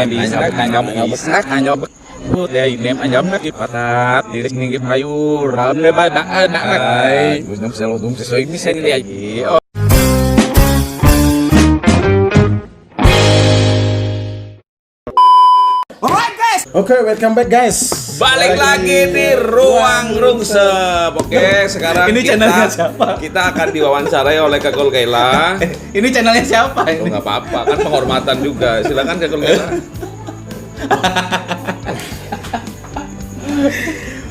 di hanya ya inem anyam na kipatat diris ning payu ram le ba da ai busum selo dum sesuai bisa lagi. Oke, welcome back guys. Balik lagi di Ruang Rungsep. Oke, sekarang Ini channelnya siapa? Kita akan diwawancarai oleh Kakul Kaila. Ini channelnya siapa Oh, ini? nggak apa-apa, kan penghormatan juga. Silakan Kakul Kaila.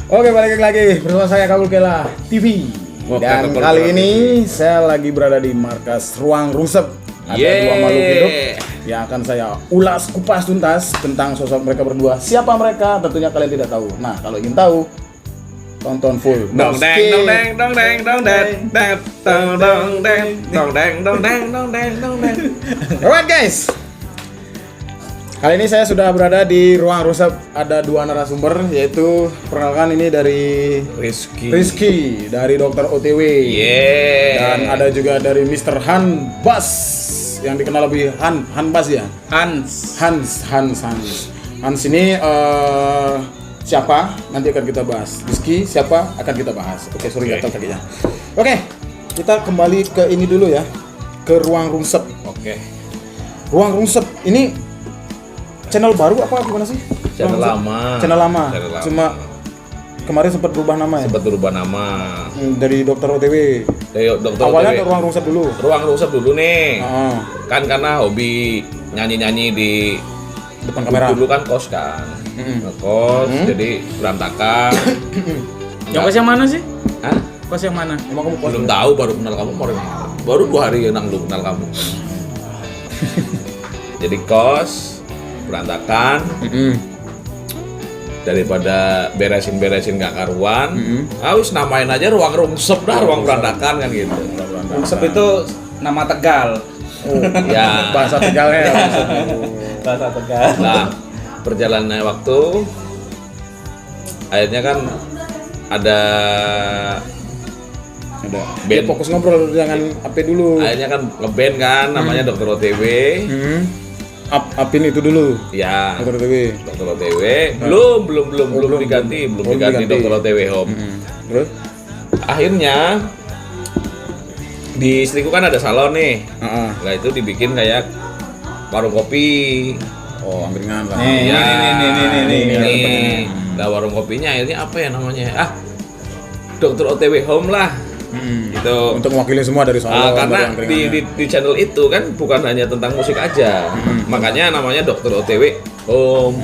Oke, balik lagi bersama saya Kakul Kela TV. Oke, Dan Kakul kali Kela ini saya lagi berada di markas Ruang Rungsep. Ada Yeay. dua makhluk hidup yang akan saya ulas kupas tuntas tentang sosok mereka berdua. Siapa mereka? Tentunya kalian tidak tahu. Nah, kalau ingin tahu, tonton full. Dong deng dong deng dong deng dong deng deng dong dong deng dong deng dong deng dong deng dong deng. Alright guys, kali ini saya sudah berada di Ruang Rungsep. Ada dua narasumber, yaitu perkenalkan ini dari Rizky dari Dokter OTW. Dan ada juga dari Mr. Han Bas yang dikenal lebih Han Bas ya. Hans ini siapa? Nanti akan kita bahas. Rizky siapa? Akan kita bahas. Oke, sorry gatal kakinya. Oke, kita kembali ke ini dulu ya, ke Ruang Rungsep. Oke. Ruang Rungsep ini channel baru apa gimana sih? Channel lama. Channel lama. Cuma kemarin sempat berubah nama ya? Sempat berubah nama. Dari Dokter OTW. Dari Dokter Awalnya OTW. ke Ruang Rungsep dulu. Ruang Rungsep dulu nih. Heeh. Kan karena hobi nyanyi-nyanyi di Depan kamera. dulu kan kos kan. Kos jadi berantakan. Yang kos yang mana sih? Hah? Kos yang mana? Emang kamu Belum tahu, baru kenal kamu baru 2 hari yang belum kenal kamu. Jadi kos berantakan. Daripada beresin gak karuan, harus namain aja Ruang Rungsep dah, ruang berantakan kan gitu. Rungsep itu nama Tegal. Ya. bahasa Tegalnya. Bahasa Tegal. Nah, perjalanannya waktu akhirnya kan ada Dia band. fokus ngobrol, jangan apa dulu. Akhirnya kan ngeband kan namanya Dokter OTW. Apin itu dulu. Ya. Dokter OTW. Dokter OTW belum diganti Dokter OTW Home. Terus? Akhirnya di istriku kan ada salon nih. Heeh. Nah itu dibikin kayak warung kopi. Oh, angkringan lah. Nih, Ya, nih. Nah warung kopinya akhirnya apa ya namanya? Dokter OTW Home lah. Gitu. Untuk mewakili semua dari salon. Karena dari di channel itu kan bukan hanya tentang musik aja. Makanya namanya Dokter OTW Home.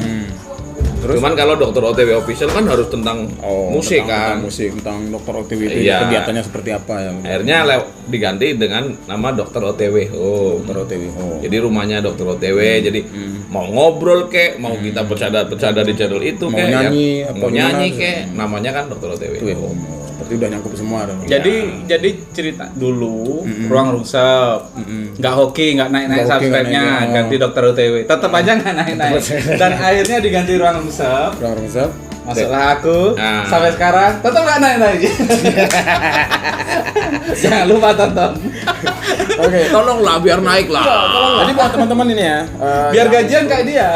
Terus? Cuman kalau Dokter OTW Official kan harus tentang musik kan. Tentang musik, tentang Dokter OTW itu Iya. kegiatannya seperti apa ya? Akhirnya diganti dengan nama Dokter OTW Home. Dokter OTW. Oh. Jadi rumahnya Dokter OTW. Jadi mau ngobrol kek, mau kita bercanda di channel itu Mau kek, nyanyi, ya. apa Mau nyanyi gimana? kek, namanya kan Dokter OTW Home. Berarti udah nyangkup semua dong. Jadi cerita dulu Ruang Rungsep. Nggak hoki, nggak naik Nggak hoki, subscribe-nya, nggak naik, ganti Dokter OTW. Tetap aja nggak naik. Dan akhirnya diganti Ruang Rungsep. Ruang Rungsep. Masuklah aku Nah. sampai sekarang tetap nggak naik. Jangan lupa tonton. Oke. Tolonglah biar naik lah. Jadi buat teman-teman ini ya, Biar gajian kayak dia.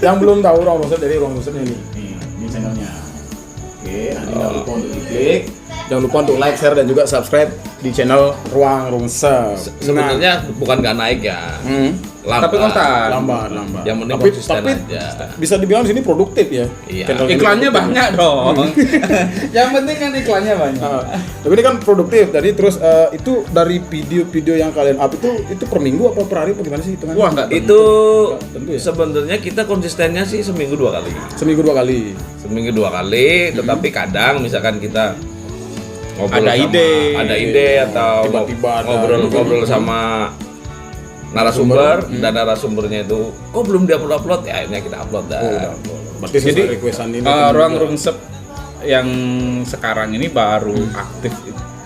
yang belum tahu Ruang Rungsep, dari Ruang Rungsep ini channelnya. Oke, nanti jangan lupa untuk diklik. Jangan lupa untuk like, share, dan juga subscribe di channel Ruang Rungsep. Sebenarnya bukan nggak naik ya. Lambat. Tapi kontan. Lambat. Yang penting Tapi konsisten aja. bisa dibilang di sini produktif ya. Iya. Channel ini Iklannya produktif. banyak dong. Yang penting kan iklannya banyak. Tapi ini kan produktif. Jadi terus itu dari video-video yang kalian up itu per minggu apa per hari apa gimana sih hitungannya? Wah, nggak Itu tentu ya. sebenarnya kita konsistennya sih seminggu 2 kali. Seminggu 2 kali. Seminggu 2 kali, tetapi kadang misalkan kita ngobrol Ada ide. Atau Tiba-tiba ada ngobrol sama narasumber dan narasumbernya itu kok belum diupload ya, akhirnya kita upload dah. Berarti Jadi, sesuai requestan ini. Ruang Rungsep yang sekarang ini baru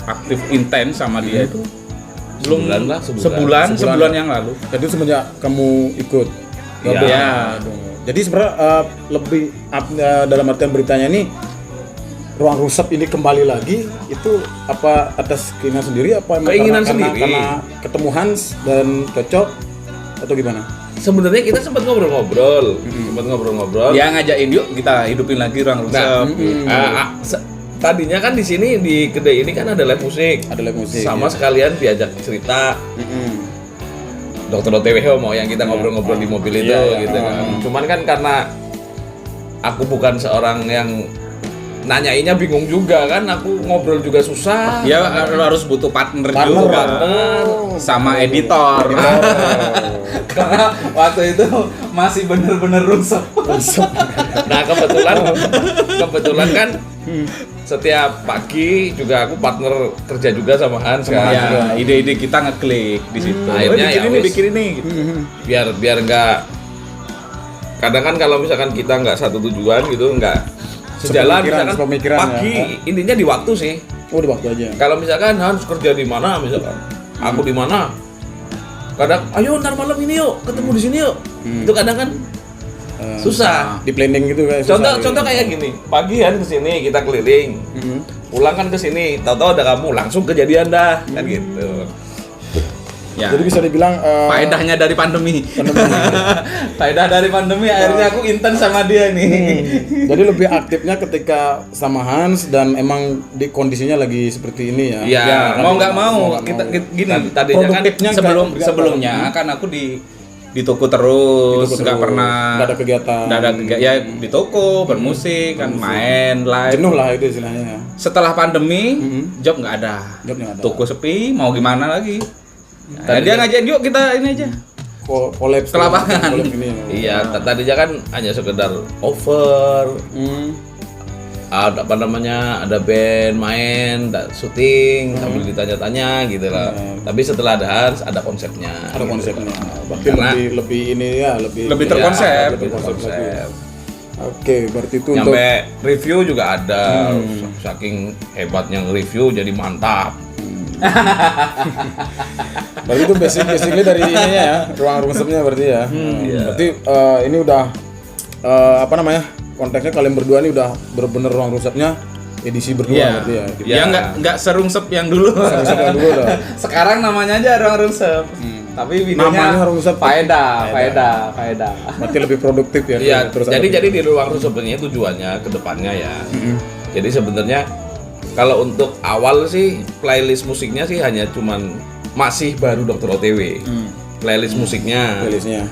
aktif intens sama dia itu belum Sebulan lah, sebulan yang lalu. Jadi semenjak kamu ikut. Iya. Ya. Jadi sebenarnya lebih dalam artian beritanya ini Ruang Rungsep ini kembali lagi itu apa atas keinginan sendiri apa emang Keinginan karena sendiri. karena ketemu Hans dan cocok atau gimana? sebenarnya kita sempat ngobrol-ngobrol. Dia ngajakin yuk kita hidupin lagi ruang rusep. Tadinya kan di sini di kedai ini kan ada live musik. Ada live musik. Sama sekalian diajak cerita. Dokter OTW mau yang kita ngobrol-ngobrol di mobil itu gitu kan. Cuman kan karena aku bukan seorang yang nanyainnya bingung juga kan, aku ngobrol juga susah. Ya lo harus butuh partner Partner. juga. Sama editor. Karena waktu itu masih bener-bener rusep. Nah kebetulan kan setiap pagi juga aku partner kerja juga sama Hans kan. Ya, ide-ide kita ngeklik di situ. Akhirnya bikin ini gitu. biar nggak, kadang kan kalau misalkan kita nggak satu tujuan gitu, nggak sejalan misalkan sepemikiran, pagi intinya di waktu sih. Oh, di waktu aja. Kalau misalkan Hans kerja di mana misalkan, aku di mana, kadang ayo ntar malam ini yuk ketemu di sini yuk. Itu kadang kan susah. Di planning gitu guys. Contoh kayak gini, pagi kan kesini kita keliling, pulang kan kesini, tahu-tahu ada kamu langsung kejadian dah kan gitu. Ya. Jadi bisa dibilang faedahnya dari pandemi. Faedah dari pandemi akhirnya aku intens sama dia nih. Jadi lebih aktifnya ketika sama Hans dan emang di kondisinya lagi seperti ini ya. Iya. Ya, mau nggak mau mau nggak kita mau. gini. Tadinya kan Produktifnya Sebelumnya kan aku di toko terus, nggak pernah nggak ada kegiatan. nggak ada ya di toko bermusik kan, main live. Jenuh lah itu istilahnya ya. Setelah pandemi job nggak ada, Jobnya nggak ada. toko sepi, mau gimana lagi. Nah, dia ngajakin yuk kita ini aja Collab ke lapangan. collab ini. iya, tadinya kan hanya sekedar over, ada apa namanya, ada band main, ada syuting sambil ditanya-tanya gitu lah. Tapi setelah ada Hans, ada konsepnya. Ada konsepnya. Berarti Karena- lebih ini ya, lebih terkonsep. Ya, lebih lebih konsep. Oke, berarti itu untuk Nyampe review juga ada. Saking hebatnya nge-review jadi mantap. berarti itu basically dari ininya ya, ruang rusepnya berarti ya. Berarti ini udah apa namanya? Konteksnya kalian berdua ini udah bener-bener ruang rusepnya edisi berdua Iya. berarti ya. Ya nggak serungsep yang dulu. Rusep yang dulu dah. Sekarang namanya aja ruang rusep. Tapi videonya Namanya ruang rusep. faedah. Berarti lebih produktif ya. Iya, terus jadi di ruang rusep sebenarnya tujuannya ke depannya ya. Jadi sebenarnya kalau untuk awal sih playlist musiknya sih hanya cuman masih baru Dokter OTW. Playlist musiknya. playlistnya.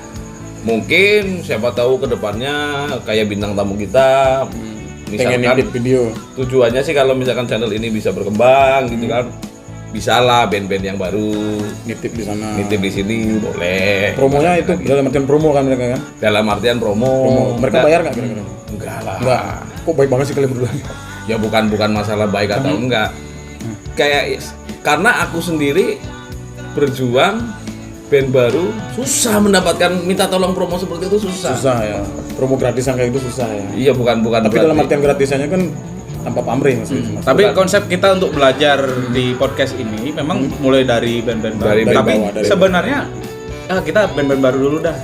Mungkin siapa tahu ke depannya kayak bintang tamu kita. Pengen Misalkan edit video. tujuannya sih kalau misalkan channel ini bisa berkembang gitu kan. Bisa lah band-band yang baru Nitip di sana. nitip di sini boleh. Promonya itu dalam artian promo kan mereka kan? Dalam artian promo. Mereka bayar nggak kira-kira? Enggak lah. Enggak. Kok baik banget sih kalian berdua? Ya bukan masalah baik atau enggak. Kayak karena aku sendiri berjuang band baru susah mendapatkan minta tolong promo seperti itu susah. Susah ya. Promo gratisan kayak itu susah ya. Iya bukan Tapi berarti. dalam artian gratisannya kan tanpa pamrih maksudnya. Tapi konsep kita untuk belajar di podcast ini memang mulai dari band-band baru. Dari band Tapi bawah, dari sebenarnya kita band-band baru dulu dah.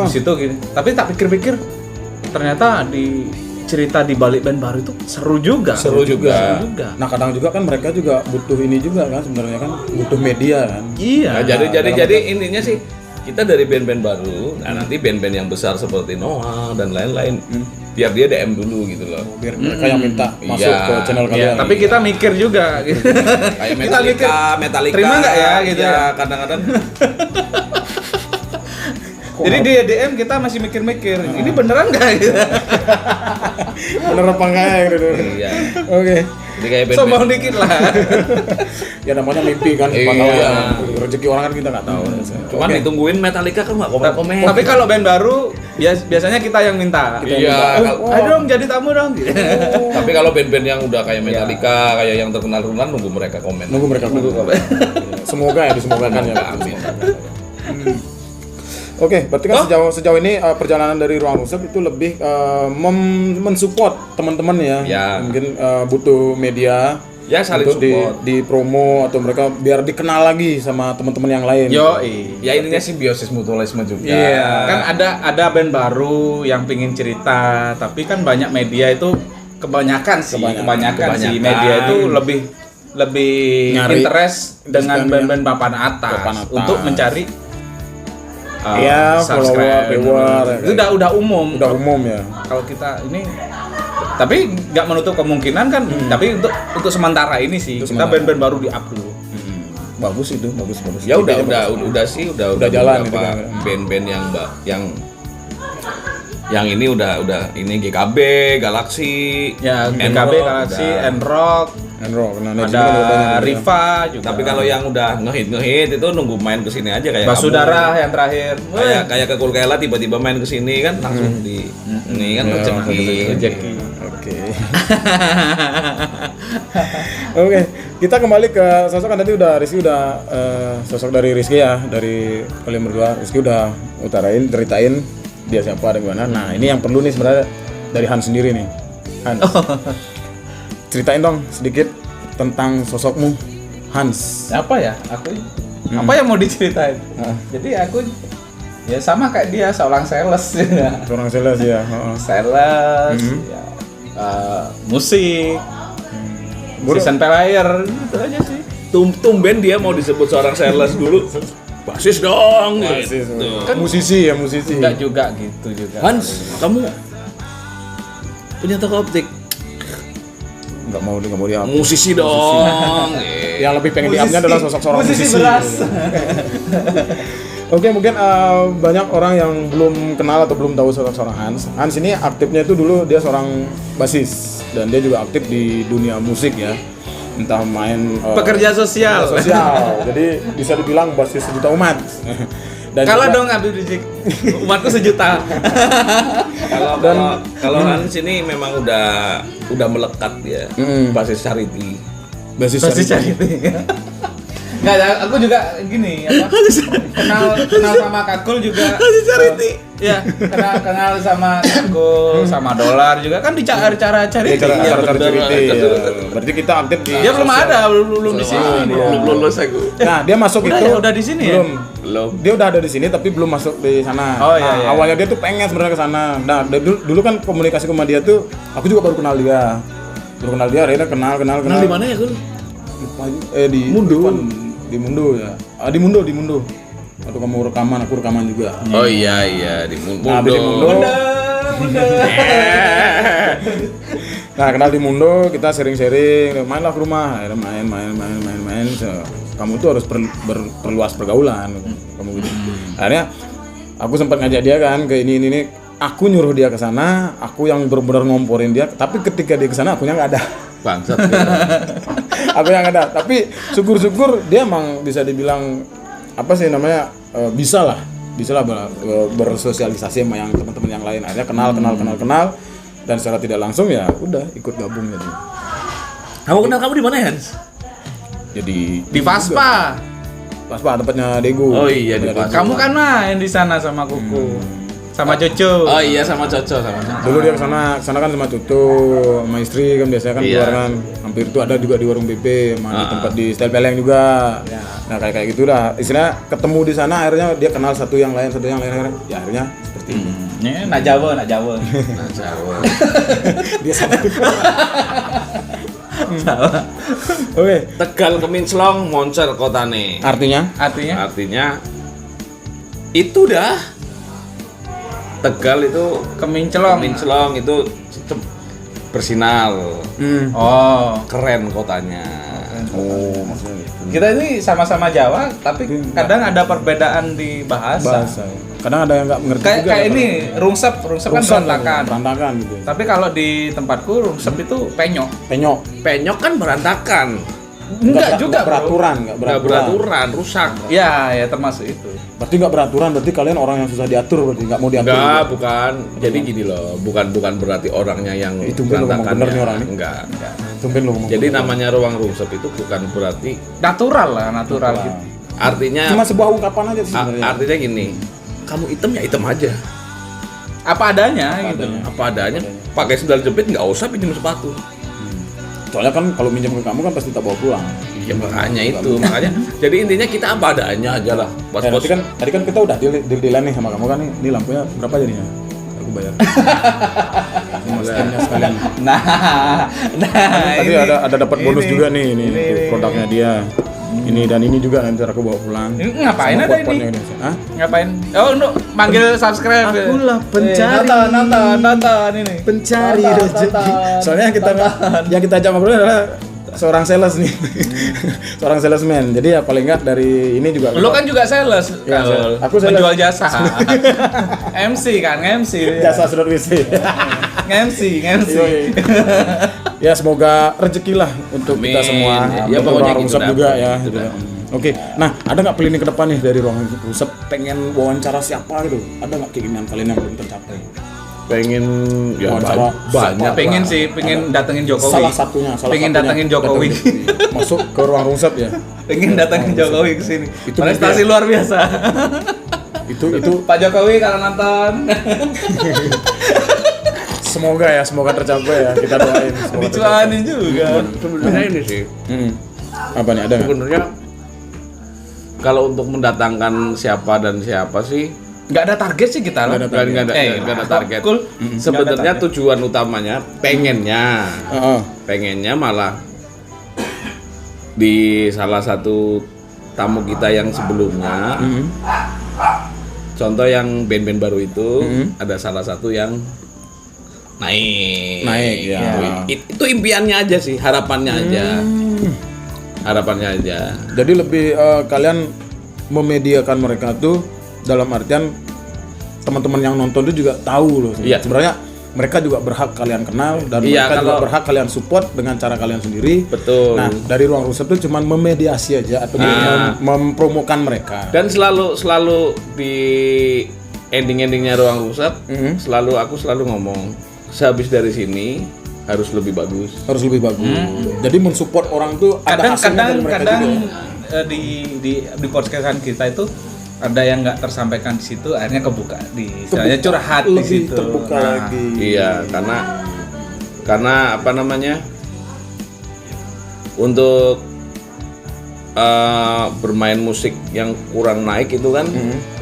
Di situ gitu. Tapi tak pikir-pikir ternyata di cerita di balik band baru itu seru juga. Seru juga. Nah kadang juga kan mereka juga butuh ini juga kan sebenarnya kan butuh media kan. Iya. Nah, jadi intinya sih kita dari band-band baru, nah nanti band-band yang besar seperti Noah dan lain-lain, biar dia DM dulu gitu loh. Biar mereka yang minta masuk Iya. ke channel Iya, kalian. tapi kita mikir juga gitu. Kayak Kita mikir, Metallica. terima nggak ya gitu Iya, ya? kadang-kadang. Jadi di DM kita masih mikir-mikir, ini beneran nggak gitu. bener apa enggak ya gitu. Iya. Oke. Jadi kayak band-band. Sombong dikit lah. Ya namanya mimpi kan, siapa Iya. tahu ya. Rezeki orang kan kita nggak tahu. Cuman ditungguin Metallica kan nggak komen-komen. Tapi kalau band baru biasanya kita yang minta. Iya. Ayo dong jadi tamu dong. Gitu. Tapi kalau band-band yang udah kayak Metallica, kayak yang terkenal nunggu mereka komen. Nunggu mereka komen. Semoga ya disemogakan ya. Amin. Oke, berarti kan sejauh ini perjalanan dari Ruang Rusep itu lebih mensupport teman-teman ya. Ya. Mungkin butuh media Ya saling untuk support. di promo atau mereka biar dikenal lagi sama teman-teman yang lain. Yo, Ya intinya simbiosis mutualisme juga. iya. Kan ada band baru yang pingin cerita, tapi kan banyak media itu kebanyakan sih Kebanyakan. media itu lebih Nyari interest dengan discount band-band papan atas Papan atas. untuk mencari Iya, subscribe. follower, Itu udah umum. udah umum ya. Kalau kita ini tapi nggak menutup kemungkinan kan, tapi untuk sementara ini sih Untuk kita sementara. band-band baru di up dulu. Bagus itu, bagus. Ya udah Idenya bagus. udah sih udah jalan gitu beberapa kan. band-band yang ini udah ini GKB, Galaxy, Ya, GKB, Enrock, Galaxy, udah. Enrock, Enrock, nah, di sini ada kan udah banyak juga. Riva juga. Tapi kalau yang udah ngehit itu nunggu main ke sini aja kayak Basudara yang terakhir. kayak ke Kulkela tiba-tiba main ke sini kan langsung di ini kan Ya, rezeki. Rezeki. Oke. Oke, kita kembali ke sosok kan tadi Rizky udah sosok dari Rizky ya, dari kalian berdua. Rizky udah ceritain dia siapa dan gimana. Nah, ini yang perlu nih sebenarnya dari Hans sendiri nih. Hans. Ceritain dong sedikit tentang sosokmu, Hans. Apa ya? Aku apa yang mau diceritain? Jadi aku ya sama kayak dia, seorang sales ya. Seorang sales ya. Sales, ya, musik, season player, gitu aja sih. Tumben dia mau disebut seorang sales dulu. Basis dong gitu. Kan musisi ya, musisi. Enggak juga gitu juga. Hans, kamu punya toko optik? Enggak mau dia. Musisi dong. Yang lebih pengen diamnya adalah sosok seorang musisi. beras. Oke, mungkin banyak orang yang belum kenal atau belum tahu sosok seorang Hans. Hans ini aktifnya itu dulu dia seorang basis dan dia juga aktif di dunia musik ya. Entah main Pekerja sosial. Jadi bisa dibilang basis sejuta umat. Dan Kalah juga- dong Habib Rizik. Umatku sejuta. Kalau Hans ini memang udah melekat ya. Basis charity. basis Charity. Nggak, aku juga gini apa? kenal sama Kakul juga. Charity. Ya, kenal sama Kakul, sama Dolar juga kan di cara charity. cara Ya, charity. Ya. Berarti kita aktif di dia belum ada, belum di sini. Belum lulus aku. Nah, dia masuk Udah itu ya, udah di sini ya? Belum. Dia udah ada di sini tapi belum masuk di sana. Oh, iya, Nah, iya. awalnya dia tuh pengen sebenarnya ke sana. Nah, dulu kan komunikasi sama dia tuh aku juga baru kenal dia. Akhirnya kenal. Kenal di mana ya, Gun? Lupa, di Mundo. Di Mundo ya. Di Mundo. Waktu kamu rekaman, aku rekaman juga. Oh iya di Mundo. Nah, habis di Mundo. Nah, kenal di Mundo, kita sharing-sharing, mainlah ke rumah, akhirnya main. So, kamu tuh harus perluas pergaulan, kamu gitu. Akhirnya aku sempat ngajak dia kan ke ini. Aku nyuruh dia ke sana, aku yang benar-benar ngomporin dia. Tapi ketika dia ke sana, akunya nggak ada. Bangsat. Aku yang ada. Tapi syukur-syukur dia emang bisa dibilang apa sih namanya bisa lah bersosialisasi sama yang teman-teman yang lain. Akhirnya kenal dan secara tidak langsung ya udah ikut gabung jadi. Kamu kenal kamu di mana, Hans? Jadi Di Vaspa. pas tempatnya Dego. Oh iya, di Tempatnya Vaspa. Kamu kan main di sana sama Kuku. Sama Coco. Oh iya sama Coco sama. Dulu dia kesana kan sama Cucu, sama istri kan biasanya kan Iya. keluar kan. Hampir itu ada juga di warung BP, sama di tempat di Style Peleng juga. Nah kayak gitu dah. Istilahnya ketemu di sana akhirnya dia kenal satu yang lain ya akhirnya seperti ini. Nak Jawa. Nah, Jawa. Dia sama. Oke, Tegal Kemincelong moncer kotane. artinya Artinya itu dah. Tegal itu Kemincelong itu bersinar. Oh. Keren kotanya. Oh, maksudnya gitu. Kita ini sama-sama Jawa, tapi kadang ada perbedaan di bahasa. Bahasa. Kadang ada yang nggak mengerti juga. Kayak ini rungsep kan berantakan. Berantakan gitu. Tapi kalau di tempatku rungsep itu penyok. Penyok. Penyok kan berantakan. Enggak juga, Bro. beraturan, Nggak beraturan, rusak. Ya termasuk itu. Berarti nggak beraturan, berarti kalian orang yang susah diatur, berarti nggak mau diatur. Enggak, bukan. Jadi gini loh, bukan berarti orangnya yang Itu bener ngomong bener nih orang ini. Enggak. Tumben lo ngomong. Jadi namanya ruang rungsep itu bukan berarti Natural gitu. artinya cuma sebuah ungkapan aja sih sebenarnya. artinya gini. Kamu hitam ya hitam aja. Apa adanya gitu. Apa adanya. Pakai sendal jepit nggak usah pinjam sepatu. Soalnya kan kalau minjem ke kamu kan pasti tak bawa pulang. Ya makanya itu, makanya. Jadi intinya kita apa adanya aja lah. Tadi kan kita udah deal-dealan nih sama kamu kan nih. Ini lampunya berapa jadinya? Aku bayar. Ini stemnya sekalian. Nah, Tadi ada dapat bonus juga nih ini produknya dia. Ini dan ini juga nanti aku bawa pulang. Ini ngapain Sama ada pot-potnya ini? Hah? Ngapain? Oh, untuk manggil subscribe. Akulah pencari. Nonton ini. Pencari Tonton, rezeki. tonton. Soalnya yang kita ajak ngobrol adalah seorang sales nih. Seorang salesman. Jadi ya paling enggak dari ini juga. Lo kan juga sales, Iya, Kal. aku sales. Menjual jasa. MC kan, MC. Jasa sudut WC. MC. Ya semoga rezeki lah untuk kita Amin. semua. Ya, Untuk pokoknya Ruang gitu Rusep dah. juga ya. Gitu dah. Oke, nah ada nggak planning ke depan nih dari Ruang Rusep? Pengen wawancara siapa gitu? Ada nggak keinginan kalian yang belum tercapai? Pengen ya Wawancara banyak. siapa? Pengen sih, pengen datengin Jokowi. Salah satunya. Pengen datengin Jokowi. Masuk ke Ruang Rusep ya. Pengen datengin Jokowi ke sini. Itu Prestasi luar biasa. Itu Pak Jokowi kalau nonton. semoga tercapai ya. Kita doain. Semoga Dicuanin juga. Sebenarnya ini sih. tercapai. Apa nih ada nggak? Sebenarnya kalau untuk mendatangkan siapa dan siapa sih Nggak ada target sih kita lah. Nggak ada nggak ada target. Cool. Sebenarnya tujuan utamanya pengennya malah di salah satu tamu kita yang sebelumnya, contoh yang band-band baru itu ada salah satu yang naik ya. Itu impiannya aja sih, harapannya aja. Jadi lebih kalian memediakan mereka tuh dalam artian teman-teman yang nonton itu juga tahu loh. Iya. Sebenarnya mereka juga berhak kalian kenal dan Iya, mereka juga kalau- berhak kalian support dengan cara kalian sendiri. Betul. Nah, dari Ruang Rusep itu cuman memediasi aja atau mempromokan mereka. Dan selalu di endingnya Ruang Rusep, aku selalu ngomong, sehabis dari sini harus lebih bagus. Harus lebih bagus. Jadi mensupport orang tuh ada hasilnya dari mereka kadang juga. di podcastan kita itu ada yang nggak tersampaikan di situ, akhirnya kebuka di istilahnya curhat di Lebih situ. terbuka Nah, lagi. Iya, karena apa namanya? Untuk bermain musik yang kurang naik itu kan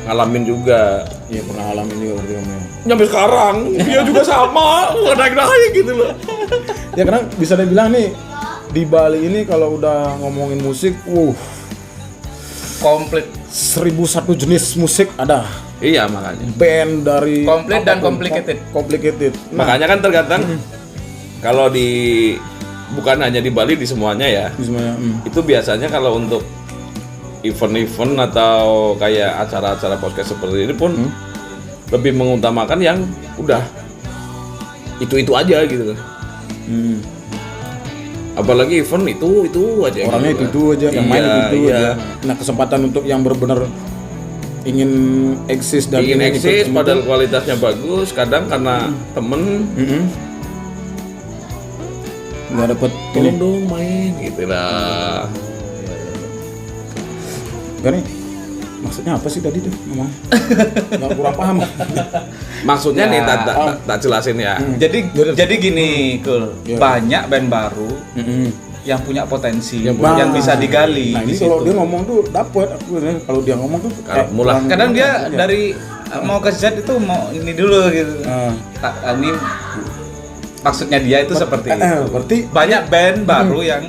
ngalamin juga. Iya, pernah alamin juga berarti kamu. Nyampe sekarang dia juga sama, naik gitu loh. Ya karena bisa dibilang nih di Bali ini kalau udah ngomongin musik, komplit 1001 jenis musik ada. Iya, makanya. Band dari Komplit dan apapun, complicated. complicated. Nah, Makanya kan tergantung kalau bukan hanya di Bali, di semuanya ya. semuanya, Itu biasanya kalau untuk event-event atau kayak acara-acara podcast seperti ini pun lebih mengutamakan yang udah itu aja gitu loh. Apalagi event itu aja. orangnya gitu itu kan. aja, yang main Iya, itu iya. aja. Nah, kesempatan untuk yang benar-benar ingin eksis dan Ingin ikut eksis kemudian- padahal kualitasnya bagus, kadang karena temen nggak dapet ini. tolong dong main gitu lah. Gak nih, maksudnya apa sih tadi tuh ngomong? Nggak kurang paham. Maksudnya Ya. nih tak jelasin ya. Jadi gini, Kul. Iya. Banyak band baru yang punya potensi, yang Nah, bisa digali Nah, di ini kalau situ. dia ngomong tuh dapet aku sebenarnya. Kalau dia ngomong tuh Mulai. Kadang dia dari mau ke Z itu mau ini dulu gitu. Ini maksudnya dia itu seperti itu. berarti Banyak band baru yang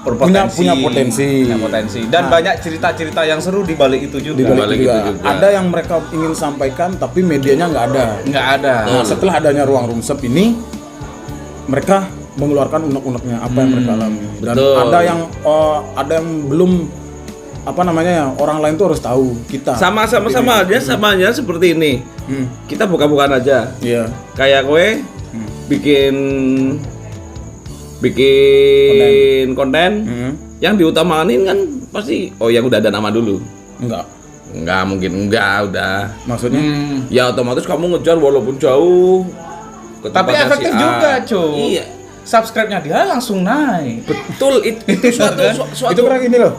berpotensi, punya potensi. punya potensi. Dan banyak cerita-cerita yang seru di balik itu di juga. balik balik juga. itu juga. Ada yang mereka ingin sampaikan tapi medianya nggak ada. Nggak ada. Nah, setelah adanya Ruang Rumsep ini, mereka mengeluarkan unek-uneknya apa yang mereka alami. Dan Betul. ada yang belum apa namanya ya, orang lain tuh harus tahu kita. Sama aja samanya seperti ini. Kita buka-bukaan aja. Iya. Kayak kowe bikin konten yang diutamain kan pasti yang udah ada nama dulu. Enggak mungkin udah. Maksudnya Ya otomatis kamu ngejar walaupun jauh. ke Tapi tempatnya efektif si A. juga, cuy. Iya. Subscribe-nya dia langsung naik. Betul itu suatu itu karena gini loh.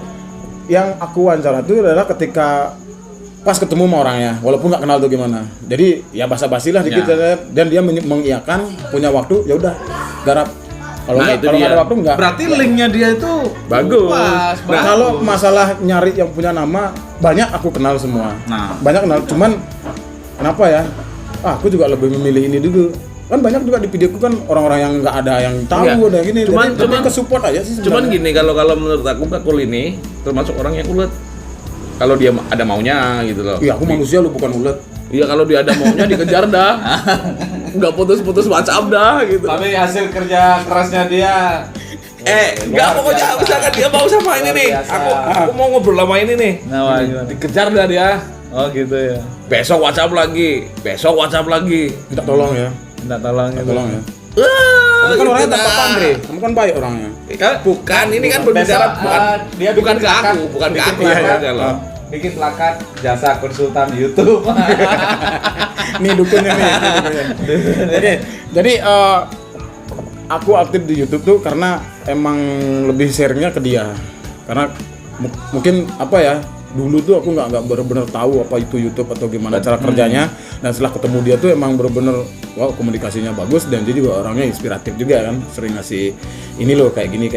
Yang aku wawancara itu adalah ketika pas ketemu sama orangnya, walaupun nggak kenal tuh gimana. Jadi ya basa-basi lah dikit dan dia mengiyakan punya waktu, ya udah garap. Kalau Nah, nggak itu kalau nggak dia. ada waktu nggak. Berarti linknya dia itu Bagus. pas, Nah, bagus. kalau masalah nyari yang punya nama, banyak aku kenal semua. Nah. Banyak kenal, cuman kenapa ya? Aku juga lebih memilih ini dulu. Kan banyak juga di videoku kan orang-orang yang nggak ada yang tahu Enggak. ada gini. Cuman- Jadi lebih ke support aja sih Cuman sebenarnya. gini, kalau menurut aku Kakul ini termasuk orang yang ulet. Kalau dia ada maunya gitu loh. Iya, aku manusia lu bukan ulet. Iya, kalau dia ada maunya dikejar dah. Nggak putus-putus WhatsApp dah gitu. Tapi hasil kerja kerasnya dia Enggak, pokoknya biasa. misalkan dia mau sama ini nih. biasa. Aku mau ngobrol sama ini nih. Nah, gimana? Dikejar dah dia. Oh gitu ya. Besok WhatsApp lagi. Minta tolong ya. Minta tolong Minta gitu. tolong ya. Wah, Kamu kan orangnya gitu tanpa dah. pamrih. Kamu kan baik orangnya. Bukan, ini kan berbicara Besok, bukan dia bukan bikin ke aku, plakat, bukan ke bikin aku plakat. ya loh. Bikin plakat jasa konsultan YouTube. Nih dukunnya nih. Oke, jadi aku aktif di YouTube tuh karena emang lebih sharingnya ke dia. Karena mungkin apa ya? Dulu tuh aku nggak benar-benar tahu apa itu YouTube atau gimana cara kerjanya. Dan setelah ketemu dia tuh emang benar-benar wow, komunikasinya bagus dan dia juga orangnya inspiratif juga kan. Sering ngasih ini loh kayak gini.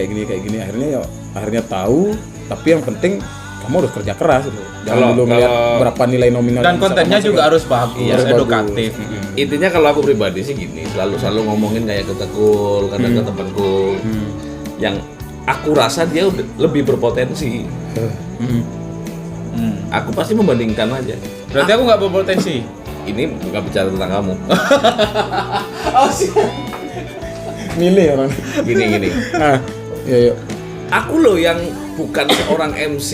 Akhirnya tahu. Tapi yang penting kamu harus kerja keras loh. Jangan Kalau- dulu ngeliat kalau- berapa nilai nominal. Dan yang bisa kontennya kamu juga masukin. harus bagus, Iya, harus edukatif. bagus. Intinya kalau aku pribadi sih gini, selalu ngomongin kayak ke Tekul, kadang ke temanku. Yang aku rasa dia udah lebih berpotensi. Aku pasti membandingkan aja. Berarti aku nggak berpotensi. Ini bukan bicara tentang kamu. Oh sih. Milih orang. Gini. Nah, iya. Aku loh yang bukan seorang MC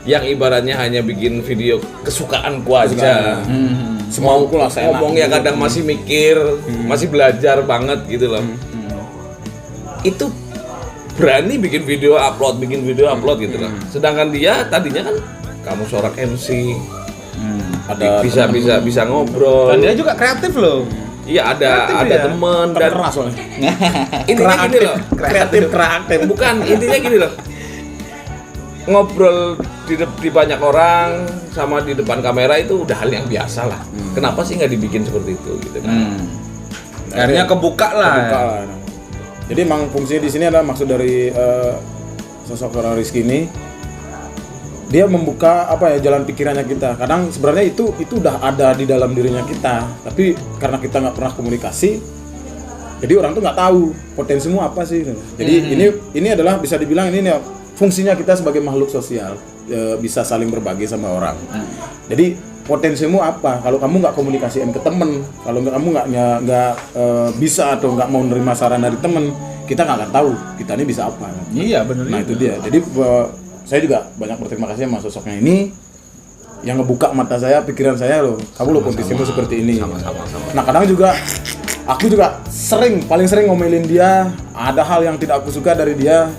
yang ibaratnya hanya bikin video kesukaanku aja. Semauku lah saya. Ngomongnya kadang masih mikir, masih belajar banget gitu loh. Itu berani bikin video upload gitu loh. Sedangkan dia tadinya kan kamu seorang MC, Ada bisa ngobrol. Dan dia juga kreatif loh. Iya ada Kreatif ya? teman dan keras soalnya. intinya gini loh. Kreatif. Bukan, intinya gini loh. Ngobrol di banyak orang sama di depan kamera itu udah hal yang biasa lah. Kenapa sih nggak dibikin seperti itu gitu kan? Akhirnya kebuka lah. Kebuka lah. Jadi emang fungsinya di sini adalah maksud dari sosok seorang Rizky ini, dia membuka apa ya jalan pikirannya kita. Kadang sebenarnya itu udah ada di dalam dirinya kita, tapi karena kita nggak pernah komunikasi, jadi orang tuh nggak tahu potensimu apa sih. Jadi ini adalah bisa dibilang ini nih, fungsinya kita sebagai makhluk sosial, bisa saling berbagi sama orang. Jadi potensimu apa? Kalau kamu nggak komunikasiin ke temen, kalau kamu nggak bisa atau nggak mau nerima saran dari temen, kita nggak akan tahu kita ini bisa apa. Iya benar. Nah itu dia. Jadi saya juga banyak berterima kasih sama sosoknya ini yang ngebuka mata saya, pikiran saya loh. Kamu loh potensimu seperti ini. Sama-sama. Nah kadang juga aku juga paling sering ngomelin dia. Ada hal yang tidak aku suka dari dia,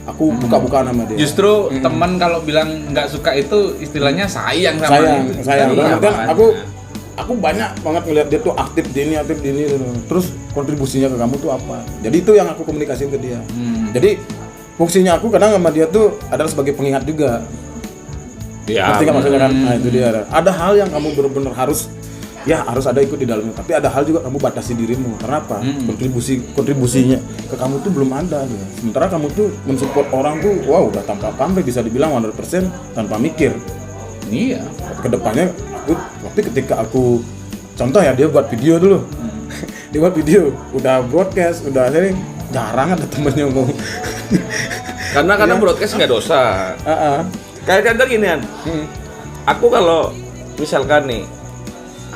aku buka-bukaan sama dia. Justru teman kalau bilang nggak suka itu istilahnya sayang sama sayang. Iya, Dan makanya. aku banyak banget ngeliat dia tuh aktif di ini. Terus kontribusinya ke kamu tuh apa? Jadi itu yang aku komunikasiin ke dia. Jadi fungsinya aku kadang sama dia tuh adalah sebagai pengingat juga. Ya, Ngerti nggak maksudnya kan? Nah itu dia. Ada hal yang kamu benar-benar harus ada ikut di dalamnya. Tapi ada hal juga kamu batasi dirimu. Karena apa? Kontribusinya ke kamu tuh belum ada. Dia. Sementara kamu tuh mensupport orang tuh, wow udah tanpa pamrih bisa dibilang 100% tanpa mikir. Iya. Kedepannya waktu ketika aku contoh ya dia buat video dulu. Dia buat video, udah broadcast, udah sharing, jarang ada temennya ngomong. Karena kadang broadcast nggak dosa. Kayak contoh ginian. Aku kalau misalkan nih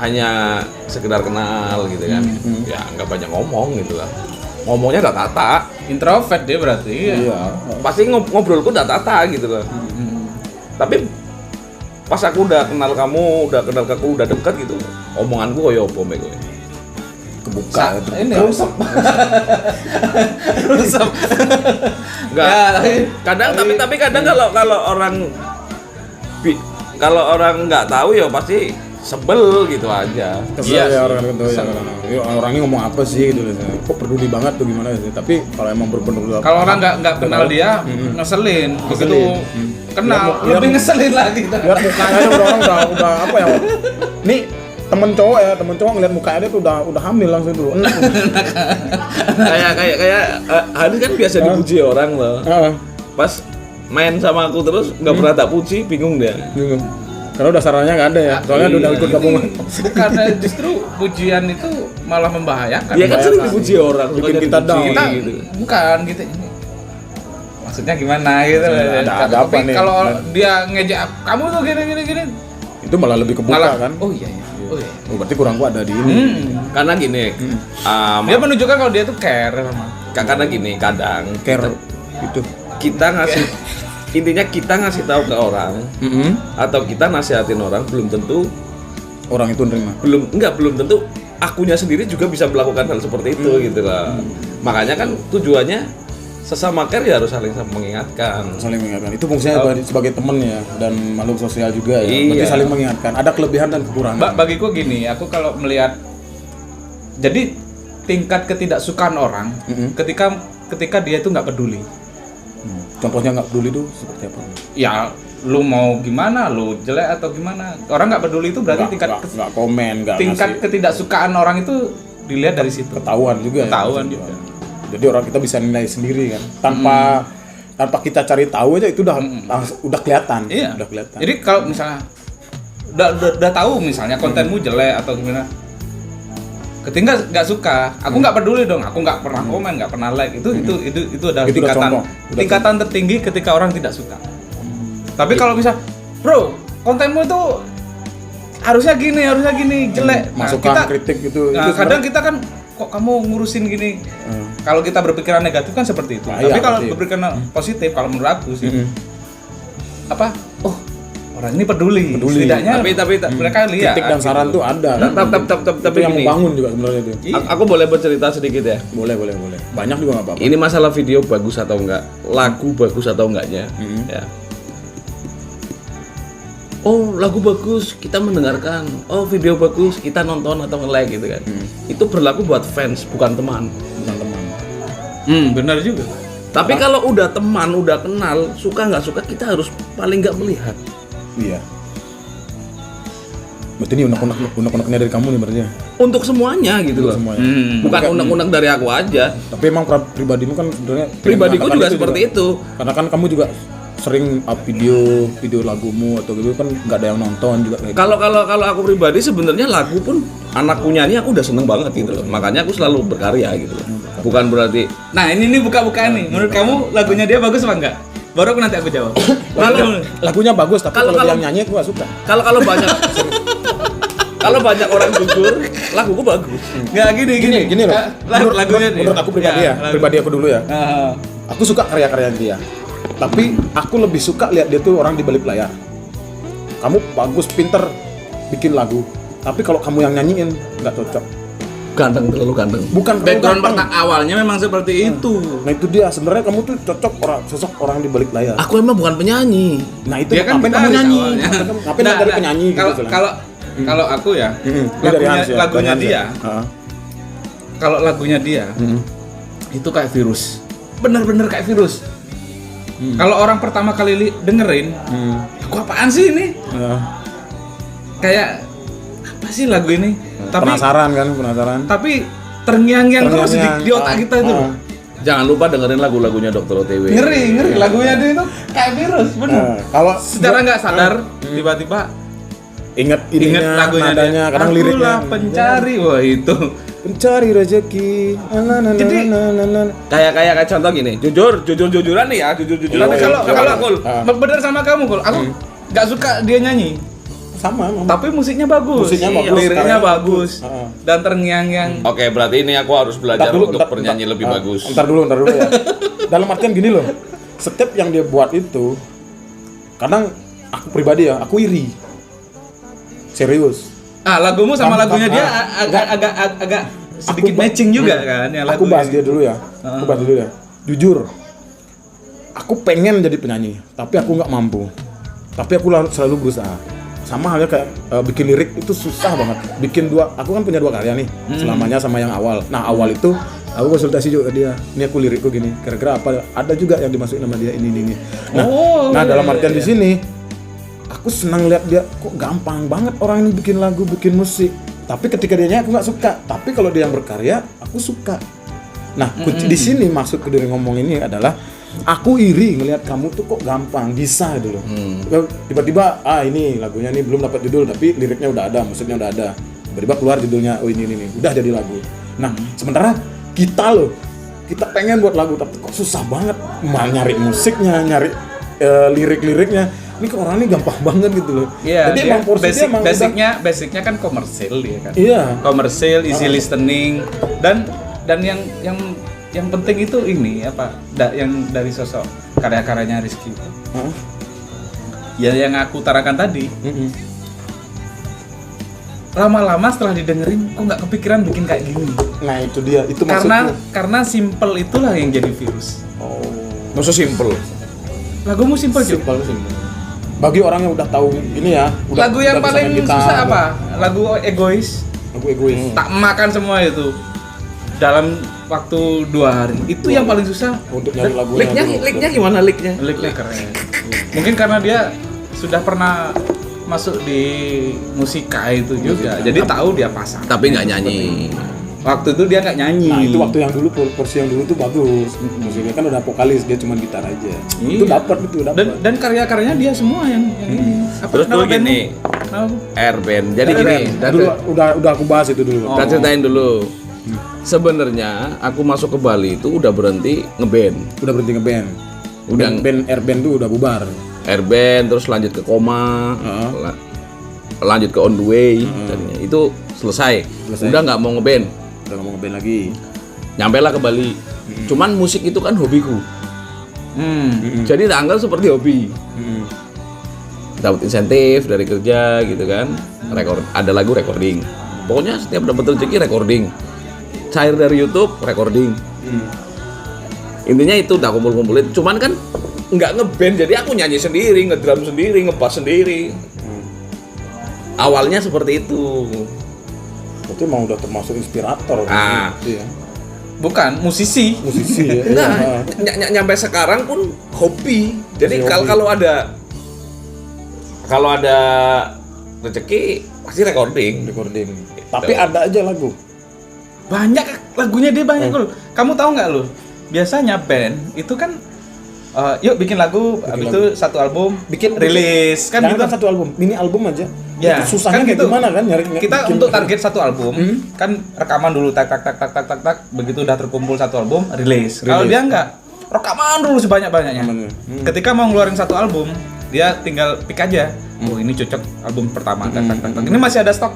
hanya sekedar kenal gitu kan, ya nggak banyak ngomong gitu lah. Ngomongnya nggak tata, Introvert dia berarti. Iya. pasti ngobrolku nggak tata gitu loh. Tapi pas aku udah kenal kamu, udah kenal aku, udah dekat gitu, omonganku koyo apa mbek kowe. Kebuka. Ini rusep. Rusep. Enggak. Ya, Kadang tapi kadang kalau orang nggak tahu ya pasti sebel gitu aja. Kesel Iya ya sih. orang itu ya orangnya ngomong apa sih gitu. Kok peduli banget tuh gimana sih? Tapi kalau emang bener-bener Kalau orang nggak kenal dia ngeselin, begitu kenal Biar- lebih ngeselin lagi. lihat mukanya orang udah apa ya? Nih temen cowok ngeliat mukanya dia tuh udah hamil langsung dulu. kayak Hani kan biasa dipuji orang loh. Pas main sama aku terus nggak pernah tak puji, bingung dia. Karena udah sarannya nggak ada ya. Soalnya udah ikut gabungan. Bukannya justru pujian itu malah membahayakan. Dia kan sering dipuji orang, Bikin bukannya kita down. dipuji Kita gitu. bukan gitu. Maksudnya gimana gitu. Ada apa Tapi nih? kalau dia ngejek kamu tuh gini. Itu malah lebih kebuka Malah kan. oh iya. Oh iya. Oh, berarti kurang gua ada di ini. Karena gini, Dia menunjukkan kalau dia tuh care sama. karena gini kadang Care itu. kita ngasih intinya kita ngasih tahu ke orang atau kita nasihatin orang belum tentu Orang itu nerima. belum tentu akunya sendiri juga bisa melakukan hal seperti itu gitu lah. Makanya kan tujuannya sesama care ya harus saling mengingatkan. Saling mengingatkan. Itu fungsinya sebagai teman ya dan makhluk sosial juga ya. Iya. Berarti saling mengingatkan. Ada kelebihan dan kekurangan. Bagiku gini, aku kalau melihat jadi tingkat ketidaksukaan orang ketika dia itu nggak peduli. Contohnya nggak peduli itu seperti apa? Ya lu mau gimana, lu jelek atau gimana, orang nggak peduli itu berarti Nggak komen, nggak tingkat ngasih ketidaksukaan orang itu dilihat dari situ. ketahuan juga. Ketahuan ya, juga. Jadi orang kita bisa nilai sendiri kan. Tanpa kita cari tahu aja itu udah kelihatan. Iya. Udah kelihatan. Jadi kalau misalnya udah tahu misalnya kontenmu jelek atau gimana, ketika nggak suka, aku nggak peduli dong, aku nggak pernah komen, nggak pernah like, itu adalah Itu udah contoh. Udah tingkatan tertinggi ketika orang tidak suka. Tapi kalau bisa, bro, kontenmu itu harusnya gini, jelek. Masukan, kritik gitu. Nah, itu kadang kita kan kok kamu ngurusin gini. Kalau kita berpikiran negatif kan seperti itu. Tapi kalau berpikiran positif, kalau menurut aku sih, orang ini peduli. Setidaknya Tapi mereka lihat. kritik dan saran tuh ada. Tapi Itu yang gini, membangun juga sebenarnya itu. aku boleh bercerita sedikit ya. Boleh. Banyak juga nggak apa-apa. Ini masalah video bagus atau enggak, lagu bagus atau enggaknya. Ya. Oh, lagu bagus, kita mendengarkan. Oh, video bagus, kita nonton atau nge-like gitu kan. Itu berlaku buat fans, bukan teman. Bukan teman. Benar juga. Tapi kalau udah teman, udah kenal, suka nggak suka, kita harus paling nggak melihat. Iya. Berarti ini unek-uneknya dari kamu nih berarti ya? Untuk semuanya gitu loh. Semuanya. Bukan unek-unek dari aku aja. Tapi emang pribadimu kan sebenarnya Pribadiku mengatakan juga seperti itu. Karena kan kamu juga sering up video lagumu atau gitu kan nggak ada yang nonton juga kayak gitu. Kalau aku pribadi sebenarnya lagu pun anakku nyanyi aku udah seneng banget gitu loh. Makanya aku selalu berkarya gitu loh. Bukan berarti Nah ini buka-bukaan nih. Menurut kamu lagunya dia bagus apa enggak? Baru aku nanti aku jawab. Lagunya bagus tapi Kalau- kalau dia kalau- yang nyanyi aku nggak suka. kalau banyak kalau banyak orang jujur, laguku bagus. Nggak gini. Gini loh. Lagunya dia. Menurut aku pribadi ya, lagu. pribadi aku dulu ya. Ah. Aku suka karya-karya dia. Tapi aku lebih suka lihat dia tuh orang di balik layar. Kamu bagus, pinter bikin lagu. Tapi kalau kamu yang nyanyiin nggak cocok. Ganteng, terlalu ganteng. Bukan Background ganteng. awalnya memang seperti itu. Nah itu dia sebenarnya kamu tuh cocok sosok orang di balik layar. Aku emang bukan penyanyi. Nah itu Dia kan ngapain kamu gitaris nyanyi? awalnya. Ngapain Nah, dari nah, penyanyi gitu? Kalau aku ya, Ini dari Hans ya, lagunya dari Hans dia. ya? Heeh. Kalau lagunya dia itu kayak virus. Bener-bener kayak virus. Kalau orang pertama kali dengerin, lagu apaan sih ini? Ya. Kayak apa sih lagu ini? Penasaran kan, penasaran. Tapi terngiang-ngiang terus di otak kita itu. Jangan lupa dengerin lagu-lagunya Dr. OTW. Ngeri lagunya dia itu kayak virus, bener. Nah, kalau Secara nggak sadar tiba-tiba ingat inget ininya, lagunya nadanya, dia. kadang Akulah liriknya. pencari, wah itu. Pencari rezeki. Jadi- Kayak contoh gini, jujuran nih ya, jujuran. Oh, Kalau iya. kalau Kul. bener sama kamu, Kul. Aku nggak suka dia nyanyi, sama emang. tapi musiknya bagus. Musiknya Iya, bagus, liriknya karyanya bagus. Heeh. Dan terngiang-ngiang. Oke, berarti ini aku harus belajar untuk bernyanyi lebih bagus. Ntar dulu ya. Dalam artian gini loh. Setiap yang dia buat itu kadang aku pribadi ya, aku iri. Serius. Lagumu sama Gampang, lagunya dia ah. agak sedikit matching juga kan ya Aku lagu. bahas dia dulu ya. Aku bahas dulu ya. Jujur. Aku pengen jadi penyanyi, tapi aku nggak mampu. Tapi aku selalu berusaha. Sama halnya kayak bikin lirik itu susah banget. Aku kan punya 2 karya nih, selamanya sama yang awal. Nah awal itu aku konsultasi juga ke dia. Ini aku lirikku gini. Kira-kira apa? Ada juga yang dimasukin sama dia ini. Nah, dalam artian di sini, aku senang lihat dia kok gampang banget orang ini bikin lagu, bikin musik. Tapi ketika dia nyanyi aku nggak suka. Tapi kalau dia yang berkarya, aku suka. Nah, kunci di sini maksud ke diri ngomong ini adalah aku iri ngelihat kamu tuh kok gampang bisa gitu loh. Tiba-tiba ini lagunya nih belum dapat judul tapi liriknya udah ada, musiknya udah ada. Tiba-tiba keluar judulnya, oh ini udah jadi lagu. Nah, sementara kita pengen buat lagu tapi kok susah banget nyari musiknya, nyari lirik-liriknya. Ini ke orang ini gampang banget gitu loh. Iya, jadi emang porsi dia emang basicnya kan komersil dia kan. Iya. Komersil, easy listening dan yang penting itu ini yang dari sosok karya-karyanya Rizky. Ya yang aku utarakan tadi. Lama-lama setelah didengerin kok nggak kepikiran bikin kayak gini. Nah itu dia, itu maksudku. Karena simple itulah yang jadi virus. Maksud simple. Lagumu simple juga. Simple. Bagi orang yang udah tahu ini ya, Lagu yang paling susah apa? Lagu egois. Lagu egois. Tak makan semua itu dalam waktu 2 hari. Itu yang paling susah. Untuk nyari lagunya. Licknya gimana licknya? Licknya keren. Mungkin karena dia sudah pernah masuk di musika itu juga. Jadi tahu dia pasang. Tapi nggak nyanyi. Waktu itu dia nggak nyanyi. Nah itu waktu yang dulu, porsi yang dulu tuh bagus. Musiknya kan udah vokalis, dia cuma gitar aja. Iya. Itu dapat. Dan karya-karyanya dia semua yang ini. Terus dulu gini, Airband. Jadi gini, Dulu udah aku bahas itu dulu. kita ceritain dulu. Sebenarnya aku masuk ke Bali itu udah berhenti ngeband. Udah berhenti ngeband. Udah Airband tuh udah bubar. Airband terus lanjut ke Koma, lanjut ke On The Way. Tadinya. Itu selesai. Udah nggak mau ngeband. Udah nggak mau ngeband lagi. Nyampailah ke Bali. Cuman musik itu kan hobiku. Jadi tak anggap seperti hobi. Dapat insentif dari kerja gitu kan. Ada lagu recording. Pokoknya setiap dapat rezeki recording. Cair dari YouTube recording. Intinya itu udah kumpul-kumpulin. Cuman kan nggak ngeband, jadi aku nyanyi sendiri, ngedrum sendiri, ngebass sendiri. Awalnya seperti itu. Berarti emang udah termasuk inspirator. Gitu ya. Bukan musisi. Ya. Nah, nyampe sekarang pun hobi. Jadi kalau ada rezeki pasti recording. Tapi ada aja lagu. Banyak lagunya dia banyak loh. Kamu tahu nggak lo? Biasanya band itu kan yuk bikin lagu, habis itu satu album, rilis kan gitu. Kan satu album, mini album aja. Ya, itu susahnya kan kayak gitu. Gimana kan nyari kita untuk target satu album kan rekaman dulu tak begitu udah terkumpul satu album rilis. Kalau dia enggak, rekaman dulu sebanyak-banyaknya. Ketika mau ngeluarin satu album, dia tinggal pick aja. Oh, ini cocok album pertama. Ini masih ada stok.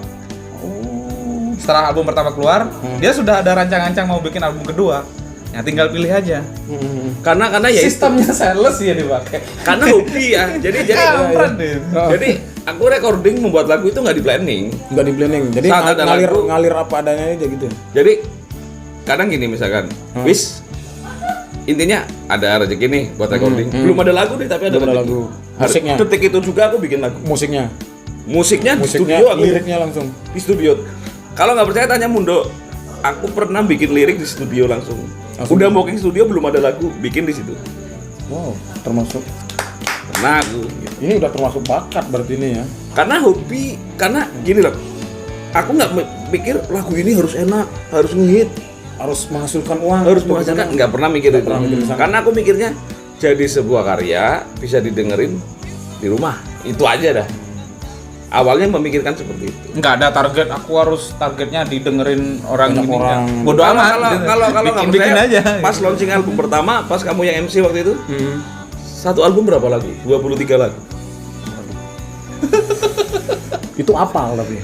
Setelah album pertama keluar, dia sudah ada rancang-rancang mau bikin album kedua. Ya tinggal pilih aja. Karena ya Sistemnya sales ya dipakai. Karena hobi ya. Jadi aku recording membuat lagu itu nggak di planning. Jadi ngalir apa adanya aja gitu. Jadi kadang gini misalkan, intinya ada rezeki nih buat recording. Belum ada lagu nih tapi ada lagu. Musiknya. Detik itu juga aku bikin lagu. Musiknya di studio aku. Liriknya langsung Di studio. Kalau nggak percaya tanya Mundo. Aku pernah bikin lirik di studio langsung. Udah booking studio belum ada lagu, bikin di situ. Wow, termasuk. Pernah aku. Ini udah termasuk bakat berarti ini ya. Karena hobi, karena gini loh. Aku nggak mikir lagu ini harus enak, harus ngehit, harus menghasilkan uang. harus menghasilkan. Nggak pernah mikir itu. Karena aku mikirnya jadi sebuah karya bisa didengerin di rumah. Itu aja dah. Awalnya memikirkan seperti itu. Nggak ada target, aku harus targetnya didengerin orang Banyak ini. orang. Bodoh amat. Kalau nggak bikin percaya, aja. pas launching album pertama, pas kamu yang MC waktu itu, satu album berapa lagu? 23 lagu. Itu apal tapi.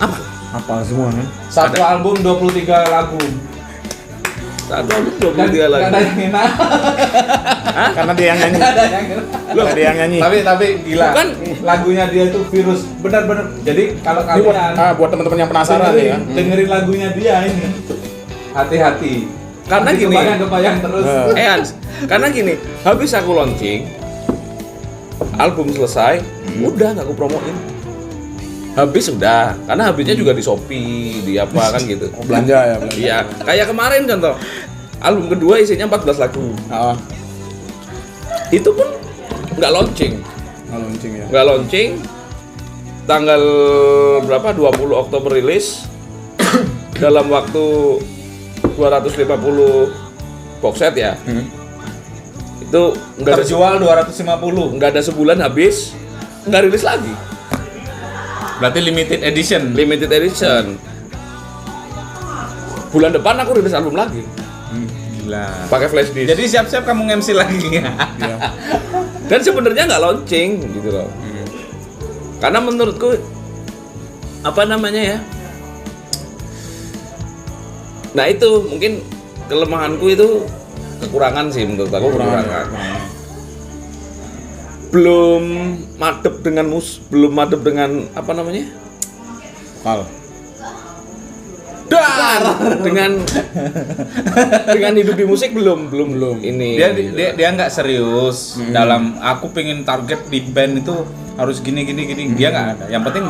Apa? Apal semua kan? Satu album 23 lagu. Satu album 23 lagu. Nggak ada yang enak. Karena dia yang nyanyi. Loh, dia yang nyanyi. Tapi gila. Bukan. Lagunya dia tuh virus benar-benar. Jadi kalau Ini kalian buat teman-teman yang penasaran nih ya. dengerin lagunya dia ini. Hati-hati. Karena Nanti gini. kebayang terus. Hans, karena gini, habis aku launching, album selesai, udah nggak aku promoin. Habis udah, karena habisnya juga di Shopee, di apa kan gitu. Belanja ya. Iya, kayak kemarin contoh, album kedua isinya 14 lagu. Itu pun nggak launching. Nggak launching. Tanggal berapa? 20 Oktober rilis. Dalam waktu 250 box set ya. Itu nggak ada, Terjual 250. nggak ada sebulan habis, nggak rilis lagi. Berarti limited edition. Limited edition. Bulan depan aku rilis album lagi, Gila. pakai flash disk. Jadi siap-siap kamu MC lagi. Dan sebenarnya nggak launching gitu loh. Karena menurutku apa namanya ya? Nah itu mungkin kelemahanku itu kekurangan sih menurut aku kekurangan. Belum madep dengan belum madep dengan apa namanya? Kal. dengan hidup di musik belum ini. Dia nggak serius dalam aku pengen target di band itu harus gini. Dia nggak ada. Yang penting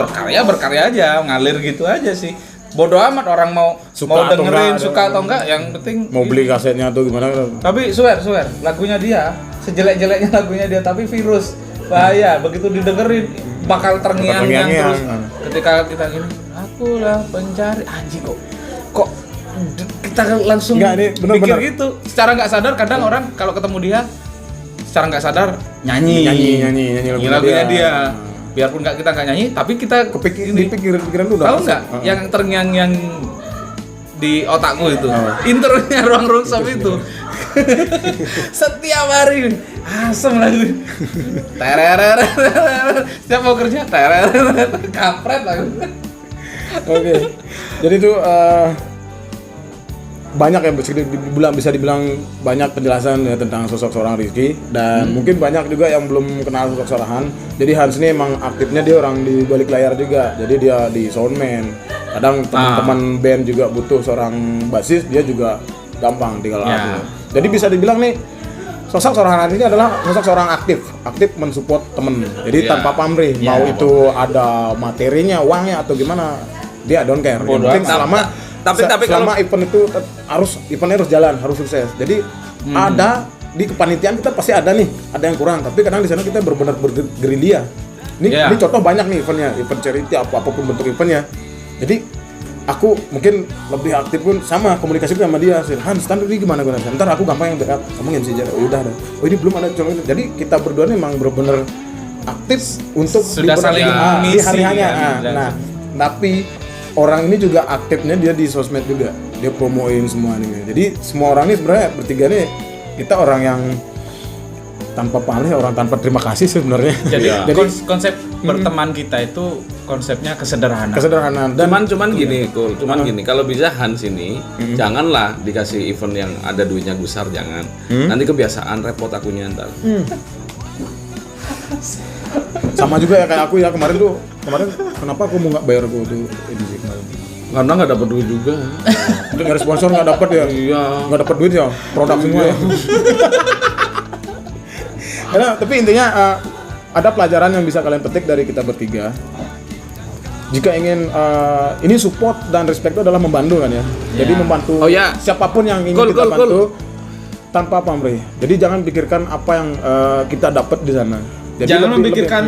berkarya aja, ngalir gitu aja sih. Bodoh amat orang mau Suka atau dengerin enggak, suka atau enggak, yang penting Mau beli kasetnya atau gimana? Tapi swear lagunya dia sejelek-jeleknya lagunya dia tapi virus bahaya begitu didengerin bakal terngiang-ngiang terus ketika kita gini akulah pencari anjing kok kita langsung Enggak, ini bener-bener. mikir gitu secara nggak sadar kadang orang kalau ketemu dia secara nggak sadar nyanyi lagunya dia. Biarpun kita nggak nyanyi tapi kita di pikiran tuh udah tahu nggak yang terngiang-ngiang di otakku itu intronya Ruang Rungsop itu setiap hari asem lagu tererer setiap mau kerja tererer kampret lagu. Oke. Jadi itu banyak yang bisa dibilang banyak penjelasan ya, tentang sosok seorang Rizky dan mungkin banyak juga yang belum kenal sosok seorang Han. Jadi Hans ini emang aktifnya dia orang di balik layar juga. Jadi dia di soundman. Kadang teman-teman band juga butuh seorang basis, dia juga gampang tinggal atur. Jadi bisa dibilang nih sosok seorang Han ini adalah sosok seorang aktif mensupport temen. Jadi tanpa pamrih, mau itu ada materinya, uangnya atau gimana, dia don't care. Yang penting tapi selama event itu eventnya harus jalan, harus sukses. Jadi ada di kepanitiaan kita pasti ada yang kurang. Tapi kadang di sana kita benar-benar bergerilya. Ini contoh banyak nih eventnya, event charity apapun bentuk eventnya. Jadi aku mungkin lebih aktif pun sama komunikasi sama dia. Han, stand ini gimana gue? Ntar aku gampang yang backup, kamu MC aja. Oh udah. Oh ini belum ada contoh. Jadi kita berdua nih memang benar-benar aktif untuk sudah saling di hari-harinya. Nah, tapi orang ini juga aktifnya dia di sosmed juga, dia promoin semua nih. Jadi semua orang ini sebenarnya bertiga nih kita orang yang tanpa pamrih, orang tanpa terima kasih sebenarnya. Jadi konsep berteman kita itu konsepnya kesederhanaan. Dan cuman gini, gini. Kalau bisa Hans ini janganlah dikasih event yang ada duitnya besar, jangan. Nanti kebiasaan repot akunya ntar. Sama juga ya kayak aku ya kemarin kenapa aku mau nggak bayar gue tuh edisi kemarin? Karena nggak dapat duit juga. Nggak ada sponsor, nggak dapat ya? Iya. Nggak dapat duit ya, produk semua ya. Karena, tapi intinya ada pelajaran yang bisa kalian petik dari kita bertiga. Jika ingin ini support dan respect itu adalah membantu kan ya. Jadi membantu siapapun yang ingin kita bantu tanpa pamrih. Jadi jangan pikirkan apa yang kita dapat di sana. Jadi jangan memikirkan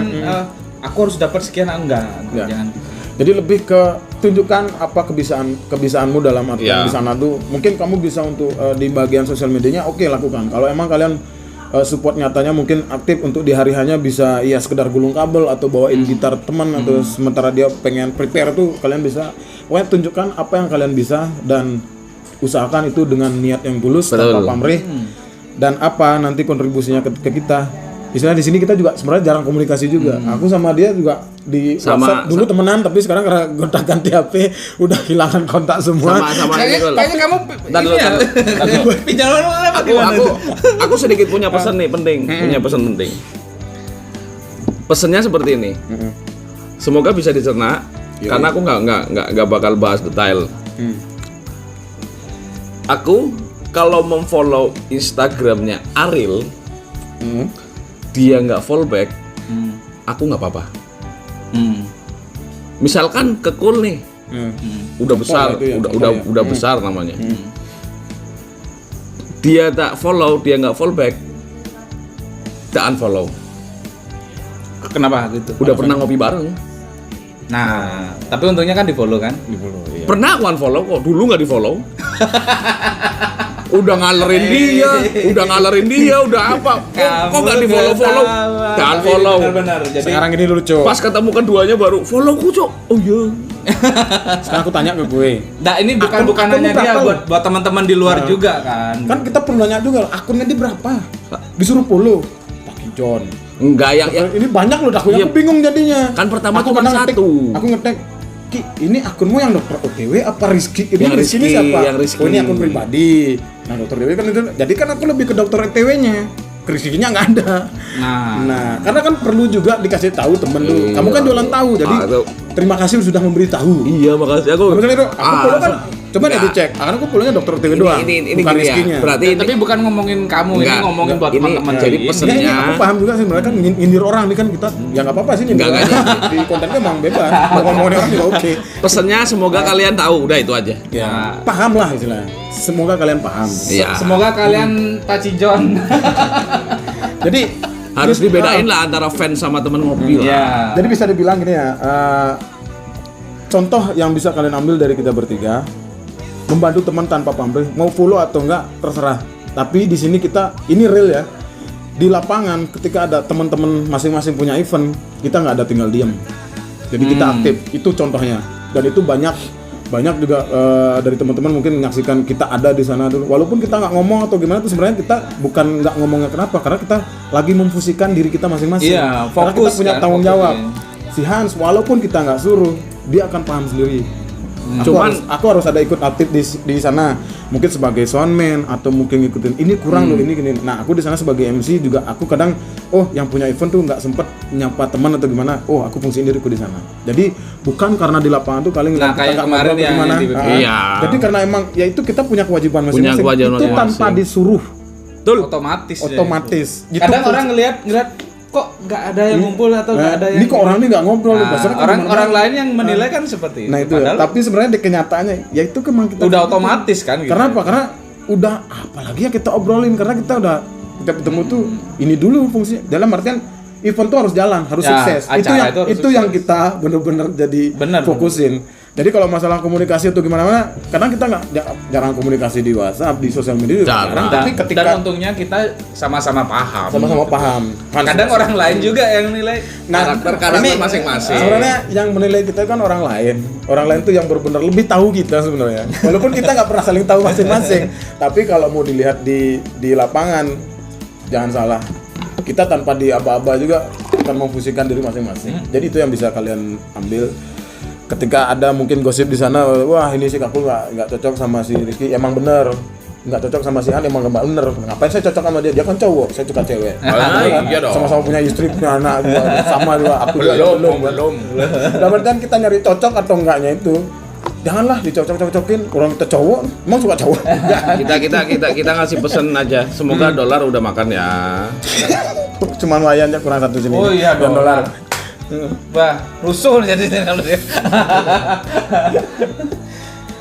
aku harus dapat sekian enggak. Jangan. Jadi lebih ke tunjukkan apa kebisaanmu dalam artian di sana tuh. Mungkin kamu bisa untuk di bagian sosial medianya lakukan. Kalau emang kalian support nyatanya mungkin aktif untuk di hari-harinya bisa sekedar gulung kabel atau bawain gitar teman atau sementara dia pengen prepare tuh kalian bisa tunjukkan apa yang kalian bisa dan usahakan itu dengan niat yang tulus tanpa pamrih dan apa nanti kontribusinya ke kita. Istilah di sini kita juga sebenarnya jarang komunikasi juga. Aku sama dia juga di WhatsApp dulu temenan tapi sekarang karena gonta ganti HP udah kehilangan kontak semua. Kayaknya kamu pinjam apa gimana? Aku sedikit punya pesan nih penting, punya pesan penting. Pesannya seperti ini. Semoga bisa dicerna karena aku nggak bakal bahas detail. Aku kalau memfollow Instagramnya Ariel, dia nggak follow back, aku nggak apa-apa. Misalkan kekul nih, udah besar, udah besar namanya. Dia tak follow, dia nggak follow back, tak unfollow. Kenapa gitu? Udah pernah ngopi bareng. Nah, tapi untungnya kan di follow kan? Di follow, iya. Pernah aku unfollow kok, dulu nggak di follow. udah ngalerin dia, udah apa? Kok nggak di follow? Jangan follow. Benar. Jadi Sekarang ini lucu. Pas ketemu keduanya baru follow ku, Cok. Oh iya. Sekarang aku tanya ke gue. nah ini bukan Akun hanya dia berapa? buat teman-teman di luar juga kan. Kan kita perlu nanya juga, akunnya dia berapa? Disuruh follow. Taki John. Enggak yang Ini banyak loh akunnya, Iya. aku bingung jadinya. Kan pertama Aku cuma kadang ngetik, satu. Aku ngetek, Ki, ini akunmu yang dokter OTW apa Rizky? Ini Yang Rizky ini Rizky, siapa? yang Rizky. Oh ini akun pribadi. Nah dokter OTW kan itu, jadi kan aku lebih ke dokter OTW-nya. Rizky-nya nggak ada. Nah, karena kan perlu juga dikasih tahu temen lu. Kamu kan jualan tahu, jadi terima kasih sudah memberitahu. Iya, makasih aku. Misalnya itu, aku follow kan, coba deh dicek. Karena aku follow-nya dokter OTW doang, ini bukan gini ya. Rizky-nya. Berarti Tapi bukan ngomongin kamu, ini Enggak, ngomongin buat ini teman-teman. jadi ini. pesen. Ini aku paham juga sih, mereka kan nyindir orang nih kan kita, ya nggak apa-apa sih nyindir Enggak, orang. Di kontennya emang bebas, mau ngomongin orang juga oke. pesennya semoga kalian tahu, udah itu aja. Ya, paham lah istilahnya. Semoga kalian paham. Iya. Semoga kalian Paci John. Jadi Harus dibedain lah antara fans sama temen ngopi lah. Iya. Jadi bisa dibilang gini ya, contoh yang bisa kalian ambil dari kita bertiga, membantu teman tanpa pamrih, mau follow atau enggak terserah. Tapi di sini kita ini real ya. Di lapangan ketika ada teman-teman masing-masing punya event, kita nggak ada tinggal diam. Jadi kita aktif, itu contohnya. Dan itu banyak juga dari teman-teman mungkin menyaksikan kita ada di sana dulu. Walaupun kita nggak ngomong atau gimana, itu sebenarnya kita bukan nggak ngomongnya kenapa? Karena kita lagi memfusikan diri kita masing-masing. Iya, Karena kita fokus punya kan, tanggung fokus jawab. ya. Si Hans walaupun kita nggak suruh, dia akan paham sendiri. Aku harus ada ikut aktif di sana, mungkin sebagai soundman atau mungkin ngikutin ini kurang loh ini gini. Nah aku di sana sebagai MC juga aku kadang yang punya event tuh nggak sempet nyapa teman atau gimana. Aku fungsiin diriku di sana. Jadi bukan karena di lapangan tuh kalian Nah, kayak nggak kemarin ngobrol yang gimana. di BPI. Iya. Jadi karena emang ya itu kita punya kewajiban masing-masing. kewajiban Itu masing-masing. tanpa disuruh, Otomatis. ya. otomatis. Gitu Kadang pun- orang ngeliat kok nggak ada yang ngumpul atau nggak ada yang ini kok orang ini nggak ngobrol. Biasanya kan orang gimana? lain yang menilai kan seperti itu. Nah itu ya. Padahal Tapi sebenarnya di kenyataannya ya itu memang kita udah otomatis kan gitu. Karena apa? Karena udah apalagi ya kita obrolin karena kita ketemu tuh ini dulu fungsinya. Dalam artian event tuh harus jalan, harus Ya, sukses. Itu acara yang itu harus itu yang kita bener-bener jadi Bener, fokusin. Jadi kalau masalah komunikasi atau gimana-mana, kadang kita nggak jarang komunikasi di WhatsApp, di sosial media juga Jarang. jarang. Tapi dan ketika untungnya kita sama-sama paham. sama-sama paham. Kadang orang lain juga yang nilai. Karakter ini masing-masing. Sebenarnya yang menilai kita kan orang lain. Orang lain tuh yang benar-benar lebih tahu kita sebenarnya. Walaupun kita nggak pernah saling tahu masing-masing. Tapi kalau mau dilihat di lapangan, jangan salah. Kita tanpa diaba-aba juga akan memfungsikan diri masing-masing. Jadi itu yang bisa kalian ambil. Ketika ada mungkin gosip di sana, wah ini si Kakul nggak cocok sama si Rizky, emang bener. Nggak cocok sama si Han, emang nggak bener. Ngapain saya cocok sama dia? Dia kan cowok, saya suka cewek. Iya dong. Sama-sama punya istri, punya anak, sama juga. Aku juga belum. Dalam artian kita nyari cocok atau enggaknya itu, janganlah dicocok-cocokin. Orang kita cowok, emang suka cowok. Kita ngasih pesan aja. Semoga dolar udah makan ya. Cuman wayannya kurang satu sini. Oh iya, dan dolar. Wah, rusuh jadi kalau dia.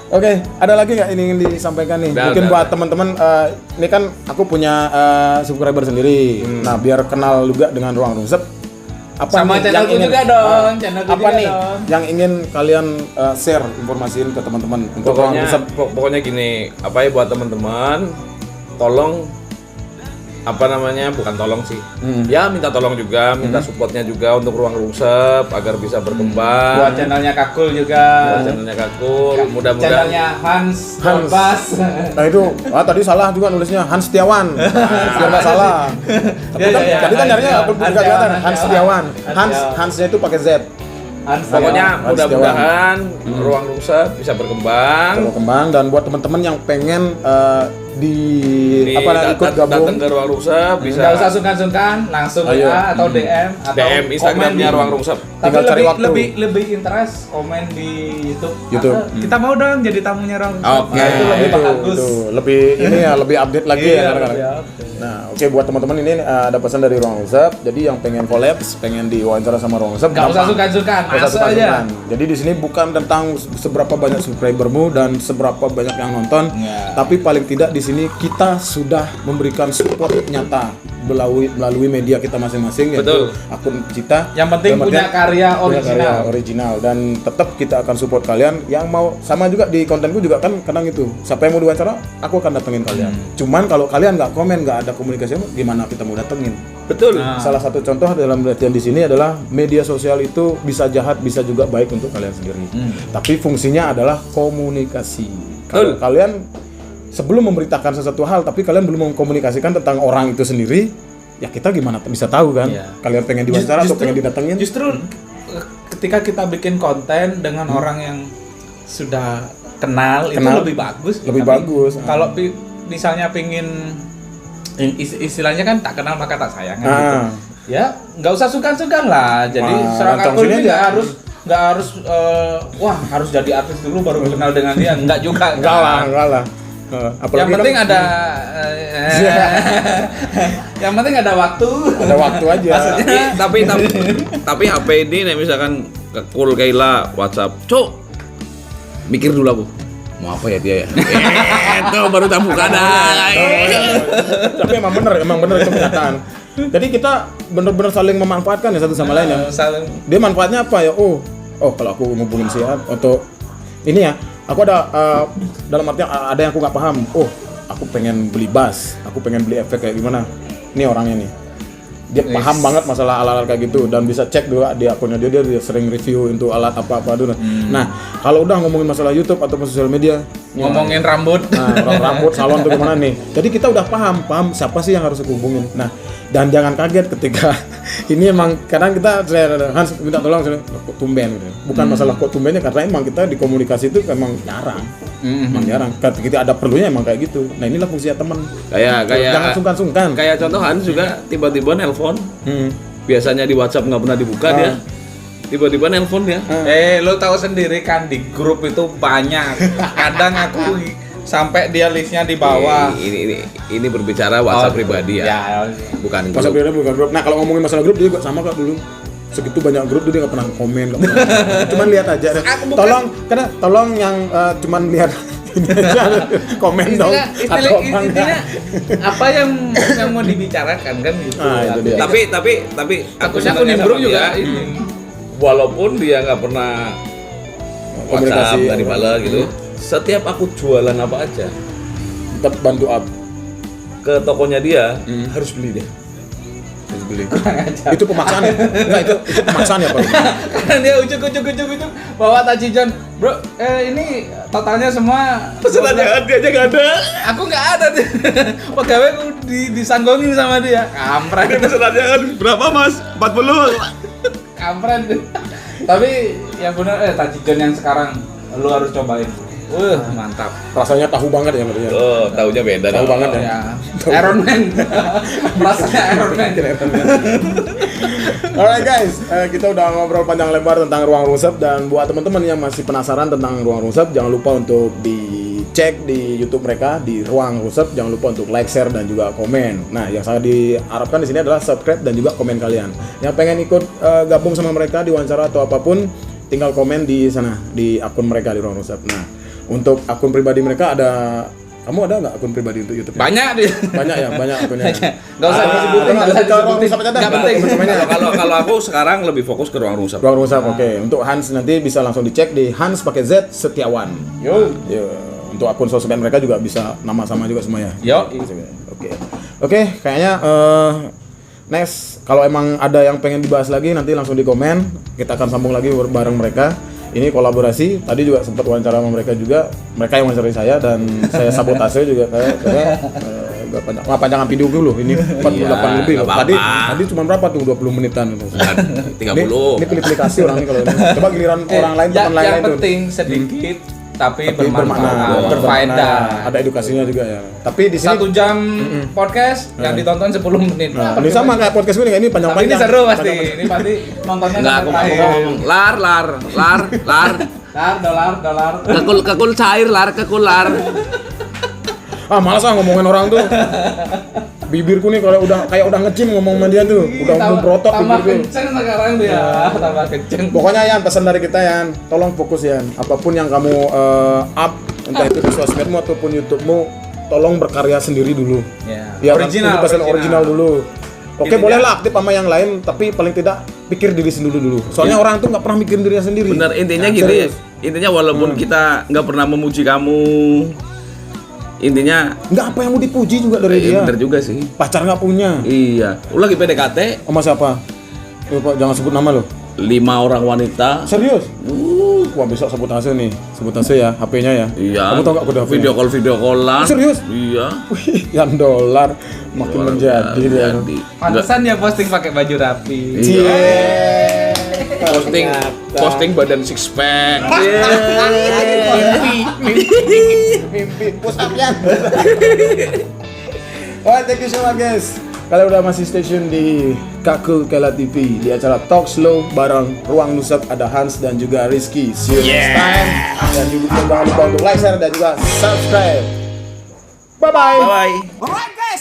Oke, ada lagi nggak ini ingin disampaikan nih? Mungkin buat teman-teman, ini kan aku punya subscriber sendiri. Nah, biar kenal juga dengan Ruang Rungsep. Apa Sama nih channelku juga dong, channelku apa juga nih dong. yang ingin kalian share informasiin ke teman-teman untuk Ruang Rungsep? Pokoknya gini, apa ya buat teman-teman, tolong bukan tolong sih. Ya minta tolong juga, minta supportnya juga untuk Ruang Rungsep agar bisa berkembang. Buat channelnya Kakul juga. Buat channelnya Kakul, mudah-mudahan Channelnya Hans. Hans. Nah itu, tadi salah juga nulisnya Hans Setiawan. Biar nggak salah. Tadi kan nyarinya aku nggak kelihatan Hans Setiawan. Hansnya itu pakai Z. pokoknya mudah-mudahan Ruang Rungsep bisa berkembang. Dan buat teman-teman yang pengen ikut gabung datang ke Ruang Rungsep bisa Nggak usah sungkan-sungkan, langsung Ayo. WA atau DM atau DM Instagramnya Ruang Rungsep. Tapi Tinggal cari waktu. lebih interest komen di YouTube. YouTube. Kita mau dong jadi tamunya Ruang Rungsep. Oke. Nah, itu lebih itu, bagus. itu. Lebih ini ya lebih update lagi Iya, ya kadang-kadang. lebih update. Nah, oke buat teman-teman ini ada pesan dari Ruang Rungsep. Jadi yang pengen collabs, pengen diwawancara sama Ruang Rungsep, Nggak usah gampang. sungkan-sungkan, Nggak usah masuk aja. sungkan-sungkan. Jadi di sini bukan tentang seberapa banyak subscribermu dan seberapa banyak yang nonton, Ya. tapi paling tidak di sini kita sudah memberikan support nyata melalui media kita masing-masing, yaitu Betul. akun kita. Yang penting Dalam punya artian karya punya karya original. original, dan tetap kita akan support kalian yang mau. Sama juga di kontenku juga kan kadang itu, siapa yang mau diwawancara aku akan datengin kalian. Cuman kalau kalian nggak komen, nggak ada komunikasi, gimana kita mau datengin? Betul. Nah. Salah satu contoh dalam latihan di sini adalah media sosial itu bisa jahat, bisa juga baik untuk kalian sendiri. Tapi fungsinya adalah komunikasi. Kalau kalian sebelum memberitakan sesuatu hal, tapi kalian belum mengkomunikasikan tentang orang itu sendiri, ya kita gimana bisa tahu kan? Iya. Kalian pengen diwawancara atau pengen didatengin? Justru ketika kita bikin konten dengan orang yang sudah kenal, itu Kenal. lebih bagus. Lebih Tapi bagus. Kalau misalnya pingin istilahnya kan tak kenal maka tak sayang kan Ah. gitu. Ya nggak usah sungkan-sungkan lah. Jadi serang langsung aku sini ini aja. nggak harus wah harus jadi artis dulu baru kenal dengan dia. Enggak juga. Enggak lah. Apalagi Yang penting kan ada yang penting ada waktu. ada waktu aja. Tapi HP ini nih misalkan ke call Kaila WhatsApp, "Cuk, mikir dulu aku. Mau apa ya dia ya?" Itu baru tak buka dah. Tapi emang bener itu kenyataan. Jadi kita bener-bener saling memanfaatkan ya satu sama lain ya. Saling Dia manfaatnya apa ya? Oh kalau aku ngubungin si A atau ini ya, aku ada dalam artian ada yang aku nggak paham. Oh, aku pengen beli bass, aku pengen beli efek kayak gimana. Ini orangnya nih. Dia paham banget masalah alat-alat kayak gitu dan bisa cek juga di akunnya dia sering review untuk alat apa-apa dulu. Nah, kalau udah ngomongin masalah YouTube atau sosial media, ngomongin rambut. nah, orang rambut salon tuh gimana nih. Jadi kita udah paham siapa sih yang harus aku hubungin. Nah, dan jangan kaget ketika ini emang kadang saya Hans minta tolong kok tumben gitu. Bukan masalah kok tumbennya, karena emang kita di komunikasi itu emang jarang. Emang jarang. Ketika ada perlunya emang kayak gitu. Nah, inilah fungsinya teman. Kayak Jangan sungkan-sungkan. kayak contoh Hans juga tiba-tiba nelpon. Biasanya di WhatsApp nggak pernah dibuka dia. Tiba-tiba nelpon dia. Lo tahu sendiri kan di grup itu banyak. Kadang aku sampai dia listnya di bawah. Ini berbicara WhatsApp pribadi ya. Bukan Masa grup. beda bukan grup. Nah, kalau ngomongin masalah grup dia juga sama Kak dulu. Segitu banyak grup dia nggak pernah komen, nggak pernah. Cuman lihat aja. Tolong yang cuman lihat ini aja komen dong. Atau apa enggak. Apa yang mau dibicarakan kan gitu. Itu dia. Tapi aku Takutnya aku senangnya nimbrung sama juga dia, ini. walaupun dia nggak pernah WhatsApp Komunikasi. dari balas gitu. Setiap aku jualan apa aja Tetap bantu up. ke tokonya dia harus beli deh. Itu pemaksaan ya? Enggak, itu pemaksaan ya Pak? Karena dia ujuk bawa tajijan. Bro, ini totalnya semua Pesenannya dia aja nggak ada. aku nggak ada tuh. Pegawai aku disanggongin sama dia. Kampret. Pesenannya kan berapa Mas? 40. Kampret. Tapi yang benar tajijan yang sekarang lu harus cobain. Mantap. Rasanya tahu banget ya Pak ya? Oh, taunya beda Tahu dong. banget ya? Ya. Iron Man. Rasanya Iron Man. Alright guys, kita udah ngobrol panjang lebar tentang ruang rusep, dan buat teman-teman yang masih penasaran tentang ruang rusep, jangan lupa untuk dicek di YouTube mereka di ruang rusep. Jangan lupa untuk like, share, dan juga komen. Nah, yang sangat diharapkan di sini adalah subscribe dan juga komen kalian. Yang pengen ikut gabung sama mereka di wawancara atau apapun, tinggal komen di sana di akun mereka di ruang rusep. Nah, untuk akun pribadi mereka kamu ada nggak akun pribadi untuk YouTube? Banyak dia. Banyak ya, banyak akunnya. Enggak usah disebutin, enggak usah disebutin. Enggak penting. Kalau aku sekarang lebih fokus ke ruang rusep. Ruang rusep, oke. Untuk Hans nanti bisa langsung dicek di Hans pakai Z Setiawan. Yo. Untuk akun sosmed mereka juga bisa nama sama juga semuanya. Yo. Oke, kayaknya next kalau emang ada yang pengen dibahas lagi nanti langsung di komen. Kita akan sambung lagi bareng mereka. Ini kolaborasi. Tadi juga sempat wawancara sama mereka juga. Mereka yang wawancarai saya dan saya sabotase juga kayak panjangan video dulu. Ini 48 lebih loh. nggak Tadi apa-apa. cuma berapa tuh 20 menitan itu. 30. Ini pilih-pilih kasih orang ini kalau ini. Coba giliran orang lain teman lain yang itu. penting sedikit tapi bermakna, berfaedah. ada edukasinya juga ya. Tapi di sini 1 jam podcast yang ditonton 10 menit. nah, ini sama kayak podcast ini Tapi panjang-panjang. ini seru pasti. Ini pasti nontonnya Enggak, aku sampai ngomong lar. dolar. Kekul cair lar, kekul lar. Ah, malas ngomongin orang tuh. Bibirku nih kalau udah ngecim ngomong sama dia tuh, udah memprotot tambah bibirku. kenceng sekarang dia, tambah kenceng. Pokoknya Yan, pesan dari kita Yan, tolong fokus Yan. Apapun yang kamu up, entah itu di sosmedmu ataupun YouTube-mu, tolong berkarya sendiri dulu. Ya. Ya, original, original dulu. Oke, Intinya- bolehlah aktif sama yang lain, tapi paling tidak pikir diri sendiri dulu. Soalnya orang tuh nggak pernah mikirin dirinya sendiri. Bener, intinya Nah, gitu ya. serius. Intinya walaupun kita nggak pernah memuji kamu, intinya Nggak apa yang mau dipuji juga dari dia. bener juga sih. Pacar nggak punya. Iya, lu lagi PDKT Sama siapa? Pak, jangan sebut nama loh. 5 orang wanita. Serius? Wah, besok sabotase nih. Sabotase ya, HP-nya ya. Iya. Kamu tau nggak kode HP-nya? video callan. Serius? Iya. Wih, yang dolar makin menjadi dia. Jadi. Pantesan dia posting pakai baju rapi. Iya. Posting badan six pack. Mimpi push up-nya. Alright, thank you so much guys. Kalian udah masih stay tune di Kakul Kela TV di acara Talk Slow bareng Ruang Nusap, ada Hans dan juga Rizky. See you next time. Dan juga jangan lupa untuk like, share dan juga subscribe. Bye bye. Bye bye. Alright guys,